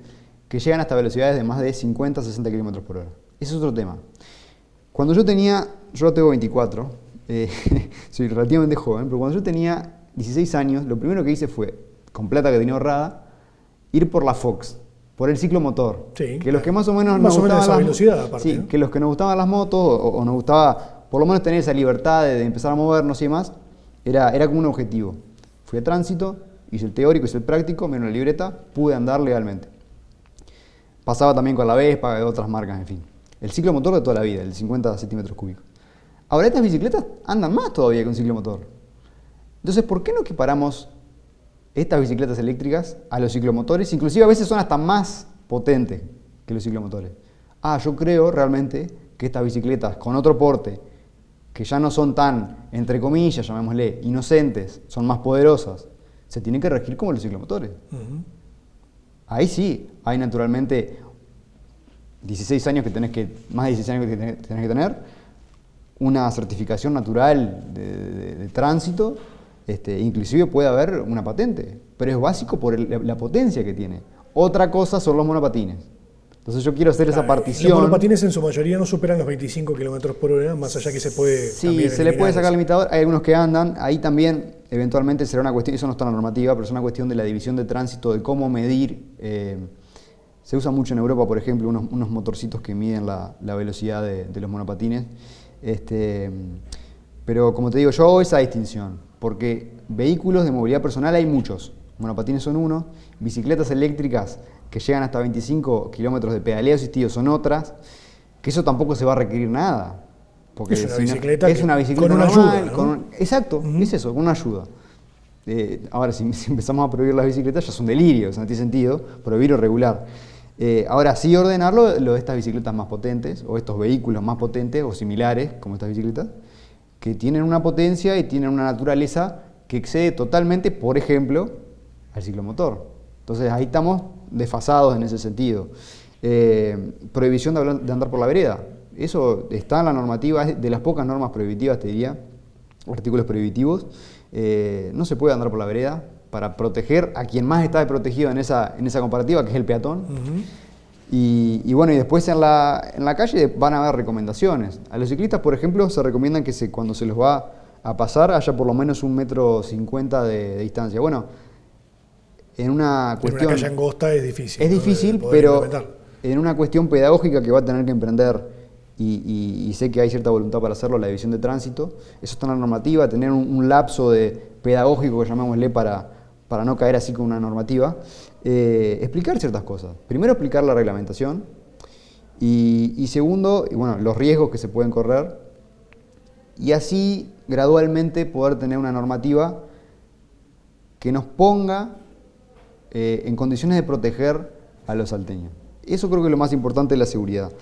que llegan hasta velocidades de más de 50 60 km por hora. Ese es otro tema. Cuando yo tengo 24, soy relativamente joven, pero cuando yo tenía 16 años, lo primero que hice fue, con plata que tenía ahorrada, ir por la Fox, por el ciclomotor. Sí, que los que más o menos nos gustaban esa velocidad, aparte, sí, ¿no? Que los que nos gustaban las motos o nos gustaba por lo menos tener esa libertad de empezar a movernos y demás, era como un objetivo. Fui a tránsito, hice el teórico, hice el práctico, me dieron la libreta, pude andar legalmente. Pasaba también con la Vespa, de otras marcas, en fin. El ciclomotor de toda la vida, el 50 centímetros cúbicos. Ahora estas bicicletas andan más todavía que un ciclomotor. Entonces, ¿por qué no equiparamos estas bicicletas eléctricas a los ciclomotores? Inclusive a veces son hasta más potentes que los ciclomotores. Yo creo realmente que estas bicicletas con otro porte, que ya no son tan, entre comillas, llamémosle, inocentes, son más poderosas, se tienen que regir como los ciclomotores. Ahí sí, hay naturalmente 16 años más de 16 años que tenés que tener, una certificación natural de tránsito, inclusive puede haber una patente, pero es básico por la potencia que tiene. Otra cosa son los monopatines. Entonces yo quiero hacer esa partición. Los monopatines en su mayoría no superan los 25 km por hora, más allá que se puede... Sí, se le puede sacar el limitador, hay algunos que andan, ahí también eventualmente será una cuestión, eso no está en la normativa, pero es una cuestión de la división de tránsito, de cómo medir. Se usa mucho en Europa, por ejemplo, unos motorcitos que miden la velocidad de los monopatines. Pero como te digo, yo hago esa distinción, porque vehículos de movilidad personal hay muchos. Monopatines son uno, bicicletas eléctricas que llegan hasta 25 kilómetros de pedaleo asistido son otras, que eso tampoco se va a requerir nada. Porque es una bicicleta, con una normal, ayuda, ¿no? Exacto, es eso, con una ayuda. Ahora, si empezamos a prohibir las bicicletas, ya es un delirio, o sea, no tiene sentido prohibir o regular. Ahora sí ordenarlo lo de estas bicicletas más potentes, o estos vehículos más potentes o similares, como estas bicicletas, que tienen una potencia y tienen una naturaleza que excede totalmente, por ejemplo, al ciclomotor. Entonces ahí estamos desfasados en ese sentido. Prohibición de andar por la vereda. Eso está en la normativa, es de las pocas normas prohibitivas, te diría, artículos prohibitivos. No se puede andar por la vereda para proteger a quien más está protegido en esa comparativa, que es el peatón. Y bueno, y después en la calle van a haber recomendaciones. A los ciclistas, por ejemplo, se recomiendan que cuando se los va a pasar haya por lo menos 1,50 m de distancia. Bueno, en una cuestión... En una calle angosta es difícil. Es difícil, pero en una cuestión pedagógica que va a tener que emprender, y sé que hay cierta voluntad para hacerlo, la división de tránsito, eso está en la normativa, tener un lapso pedagógico, que llamémosle, para no caer así con una normativa, explicar ciertas cosas. Primero, explicar la reglamentación, y segundo, bueno, los riesgos que se pueden correr, y así gradualmente poder tener una normativa que nos ponga en condiciones de proteger a los salteños. Eso creo que es lo más importante de la seguridad.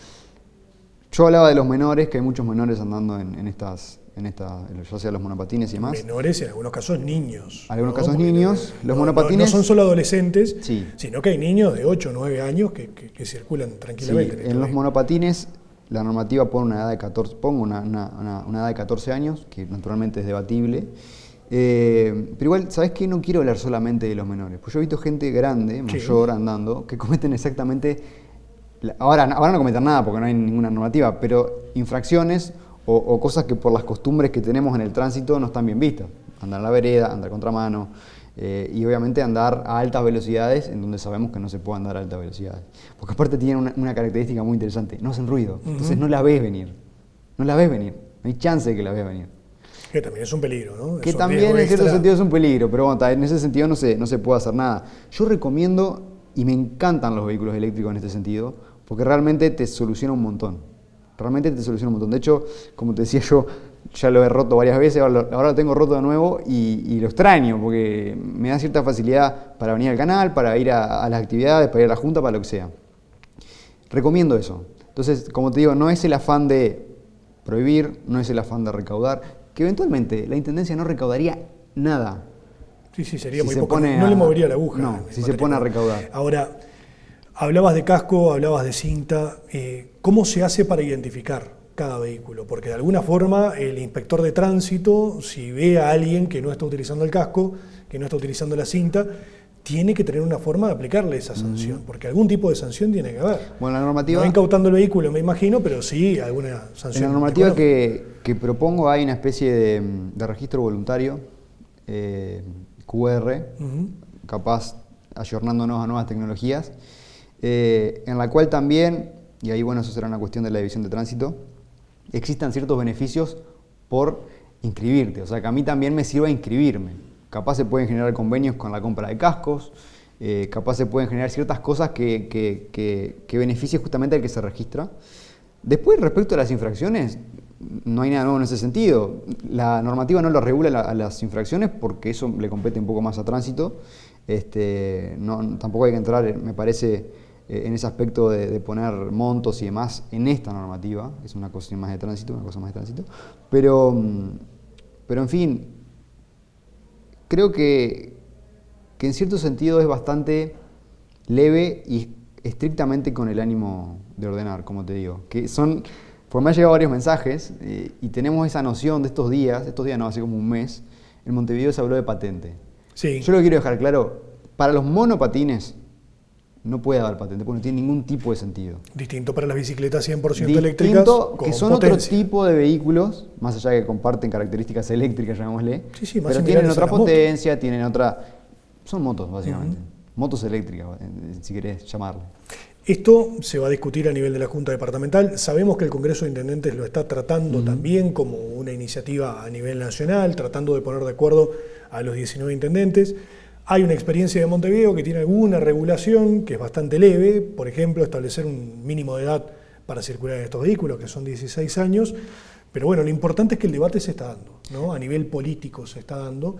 Yo hablaba de los menores, que hay muchos menores andando en estas, ya sea los monopatines y demás. Menores y en algunos casos niños. En algunos casos niños. Los monopatines... No son solo adolescentes, sí, sino que hay niños de 8 o 9 años que circulan tranquilamente. Sí, en los monopatines la normativa pone una edad de 14, una edad de 14 años, que naturalmente es debatible. Pero igual, ¿sabes qué? No quiero hablar solamente de los menores. Pues yo he visto gente grande, mayor, andando, que cometen exactamente... Ahora no cometen nada porque no hay ninguna normativa, pero infracciones o cosas que por las costumbres que tenemos en el tránsito no están bien vistas. Andar en la vereda, andar contramano, y obviamente andar a altas velocidades en donde sabemos que no se puede andar a altas velocidades. Porque aparte tienen una característica muy interesante, no hacen ruido, entonces no la ves venir. No la ves venir, no hay chance de que la veas venir. Que también es un peligro, ¿no? Que también en cierto sentido es un peligro, pero bueno, en ese sentido no se puede hacer nada. Yo recomiendo, y me encantan los vehículos eléctricos en este sentido, porque realmente te soluciona un montón. Realmente te soluciona un montón. De hecho, como te decía yo, ya lo he roto varias veces, ahora lo tengo roto de nuevo y lo extraño, porque me da cierta facilidad para venir al canal, para ir a las actividades, para ir a la junta, para lo que sea. Recomiendo eso. Entonces, como te digo, no es el afán de prohibir, no es el afán de recaudar, que eventualmente la Intendencia no recaudaría nada. Sí, sería muy poco. No le movería la aguja. No, si se pone a recaudar. Ahora, hablabas de casco, hablabas de cinta. ¿Cómo se hace para identificar cada vehículo? Porque de alguna forma el inspector de tránsito, si ve a alguien que no está utilizando el casco, que no está utilizando la cinta, tiene que tener una forma de aplicarle esa sanción, porque algún tipo de sanción tiene que haber. Bueno, la normativa... No incautando el vehículo, me imagino, pero sí alguna sanción. En la normativa que propongo hay una especie de registro voluntario, QR, capaz ayornándonos a nuevas tecnologías, en la cual también, y ahí bueno, eso será una cuestión de la división de tránsito, existan ciertos beneficios por inscribirte, o sea que a mí también me sirva inscribirme. Capaz se pueden generar convenios con la compra de cascos, capaz se pueden generar ciertas cosas que beneficien justamente al que se registra. Después, respecto a las infracciones, no hay nada nuevo en ese sentido. La normativa no lo regula a las infracciones porque eso le compete un poco más a tránsito. Tampoco hay que entrar, me parece, en ese aspecto de poner montos y demás en esta normativa. Es una cosa más de tránsito, Pero en fin, creo que en cierto sentido es bastante leve y estrictamente con el ánimo de ordenar, como te digo. Porque me han llegado varios mensajes y tenemos esa noción de estos días no, hace como un mes, en Montevideo se habló de patente. Sí. Yo lo quiero dejar claro, para los monopatines no puede haber patente, porque no tiene ningún tipo de sentido. Distinto para las bicicletas 100% eléctricas con que son potencia. Otro tipo de vehículos, más allá de que comparten características eléctricas, llamémosle, pero tienen otra potencia, tienen otra... Son motos, básicamente. Motos eléctricas, si querés llamarle. Esto se va a discutir a nivel de la Junta Departamental. Sabemos que el Congreso de Intendentes lo está tratando también como una iniciativa a nivel nacional, tratando de poner de acuerdo a los 19 intendentes. Hay una experiencia de Montevideo que tiene alguna regulación que es bastante leve, por ejemplo, establecer un mínimo de edad para circular en estos vehículos, que son 16 años. Pero bueno, lo importante es que el debate se está dando, ¿no? A nivel político se está dando,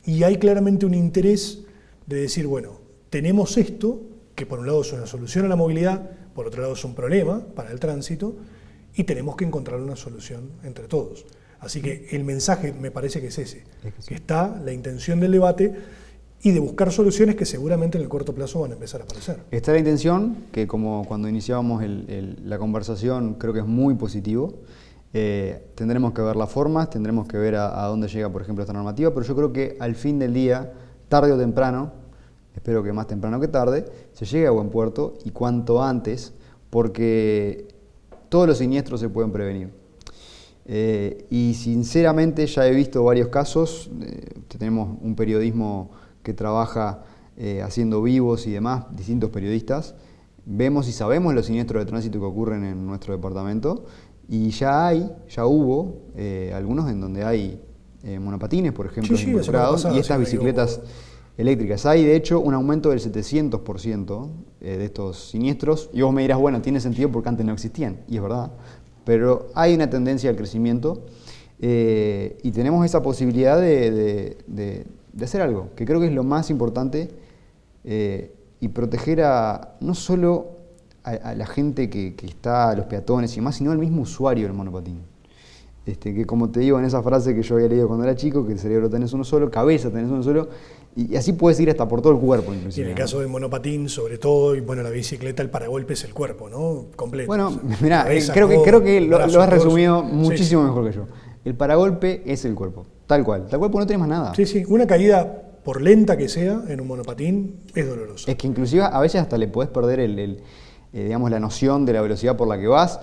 y hay claramente un interés de decir, bueno, tenemos esto, que por un lado es una solución a la movilidad, por otro lado es un problema para el tránsito, y tenemos que encontrar una solución entre todos. Así que el mensaje me parece que es ese, que está la intención del debate y de buscar soluciones que seguramente en el corto plazo van a empezar a aparecer. Está la intención, que como cuando iniciábamos la conversación creo que es muy positivo. Tendremos que ver las formas, tendremos que ver a dónde llega, por ejemplo, esta normativa, pero yo creo que al fin del día, tarde o temprano, espero que más temprano que tarde, se llegue a buen puerto y cuanto antes, porque todos los siniestros se pueden prevenir. Y sinceramente ya he visto varios casos, tenemos un periodismo que trabaja haciendo vivos y demás, distintos periodistas, vemos y sabemos los siniestros de tránsito que ocurren en nuestro departamento y ya hubo algunos en donde hay monopatines, por ejemplo, involucrados, y estas bicicletas eléctricas. Hay, de hecho, un aumento del 700% de estos siniestros. Y vos me dirás, bueno, tiene sentido porque antes no existían, y es verdad. Pero hay una tendencia al crecimiento y tenemos esa posibilidad de hacer algo, que creo que es lo más importante, y proteger no solo a la gente que está, a los peatones y demás, sino al mismo usuario del monopatín. Que como te digo en esa frase que yo había leído cuando era chico, que el cerebro tenés uno solo, cabeza tenés uno solo, y así puedes ir hasta por todo el cuerpo inclusive. Y en el caso del monopatín, sobre todo, y bueno, la bicicleta, el paragolpe es el cuerpo, ¿no? Completo. Bueno, mirá, creo que lo has resumido muchísimo mejor que yo. El paragolpe es el cuerpo, tal cual porque no tenés más nada. Sí, una caída, por lenta que sea, en un monopatín, es doloroso. Es que inclusive a veces hasta le podés perder digamos, la noción de la velocidad por la que vas.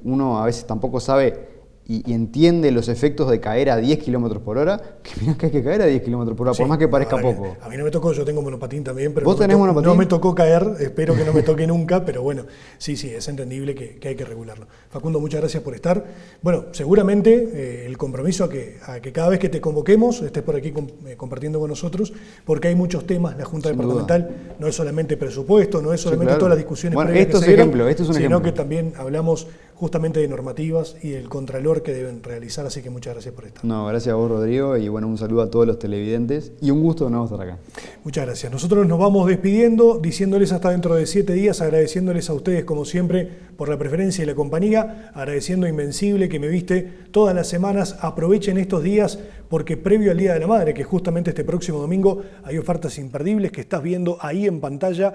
Uno a veces tampoco sabe y entiende los efectos de caer a 10 kilómetros por hora, que mirá que hay que caer a 10 kilómetros por hora, por más que parezca poco. A mí no me tocó, yo tengo monopatín también, pero ¿Vos tenés monopatín? No me tocó caer, espero que no me toque nunca, pero bueno, sí, es entendible que hay que regularlo. Facundo, muchas gracias por estar. Bueno, seguramente el compromiso a que cada vez que te convoquemos estés por aquí compartiendo con nosotros, porque hay muchos temas. La Junta Departamental no es solamente presupuesto, no es solamente todas las discusiones previas que se dieron, sino que también hablamos justamente de normativas y del contralor que deben realizar, así que muchas gracias por estar. No, gracias a vos, Rodrigo, y bueno, un saludo a todos los televidentes y un gusto de nuevo estar acá. Muchas gracias. Nosotros nos vamos despidiendo, diciéndoles hasta dentro de 7 días, agradeciéndoles a ustedes como siempre por la preferencia y la compañía, agradeciendo a Invencible que me viste todas las semanas. Aprovechen estos días porque previo al Día de la Madre, que justamente este próximo domingo, hay ofertas imperdibles que estás viendo ahí en pantalla,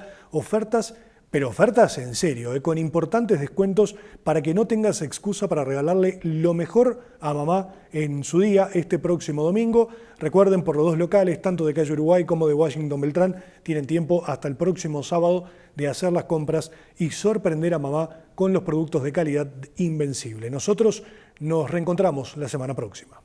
pero ofertas en serio, con importantes descuentos para que no tengas excusa para regalarle lo mejor a mamá en su día este próximo domingo. Recuerden, por los dos locales, tanto de Calle Uruguay como de Washington Beltrán, tienen tiempo hasta el próximo sábado de hacer las compras y sorprender a mamá con los productos de calidad Invencible. Nosotros nos reencontramos la semana próxima.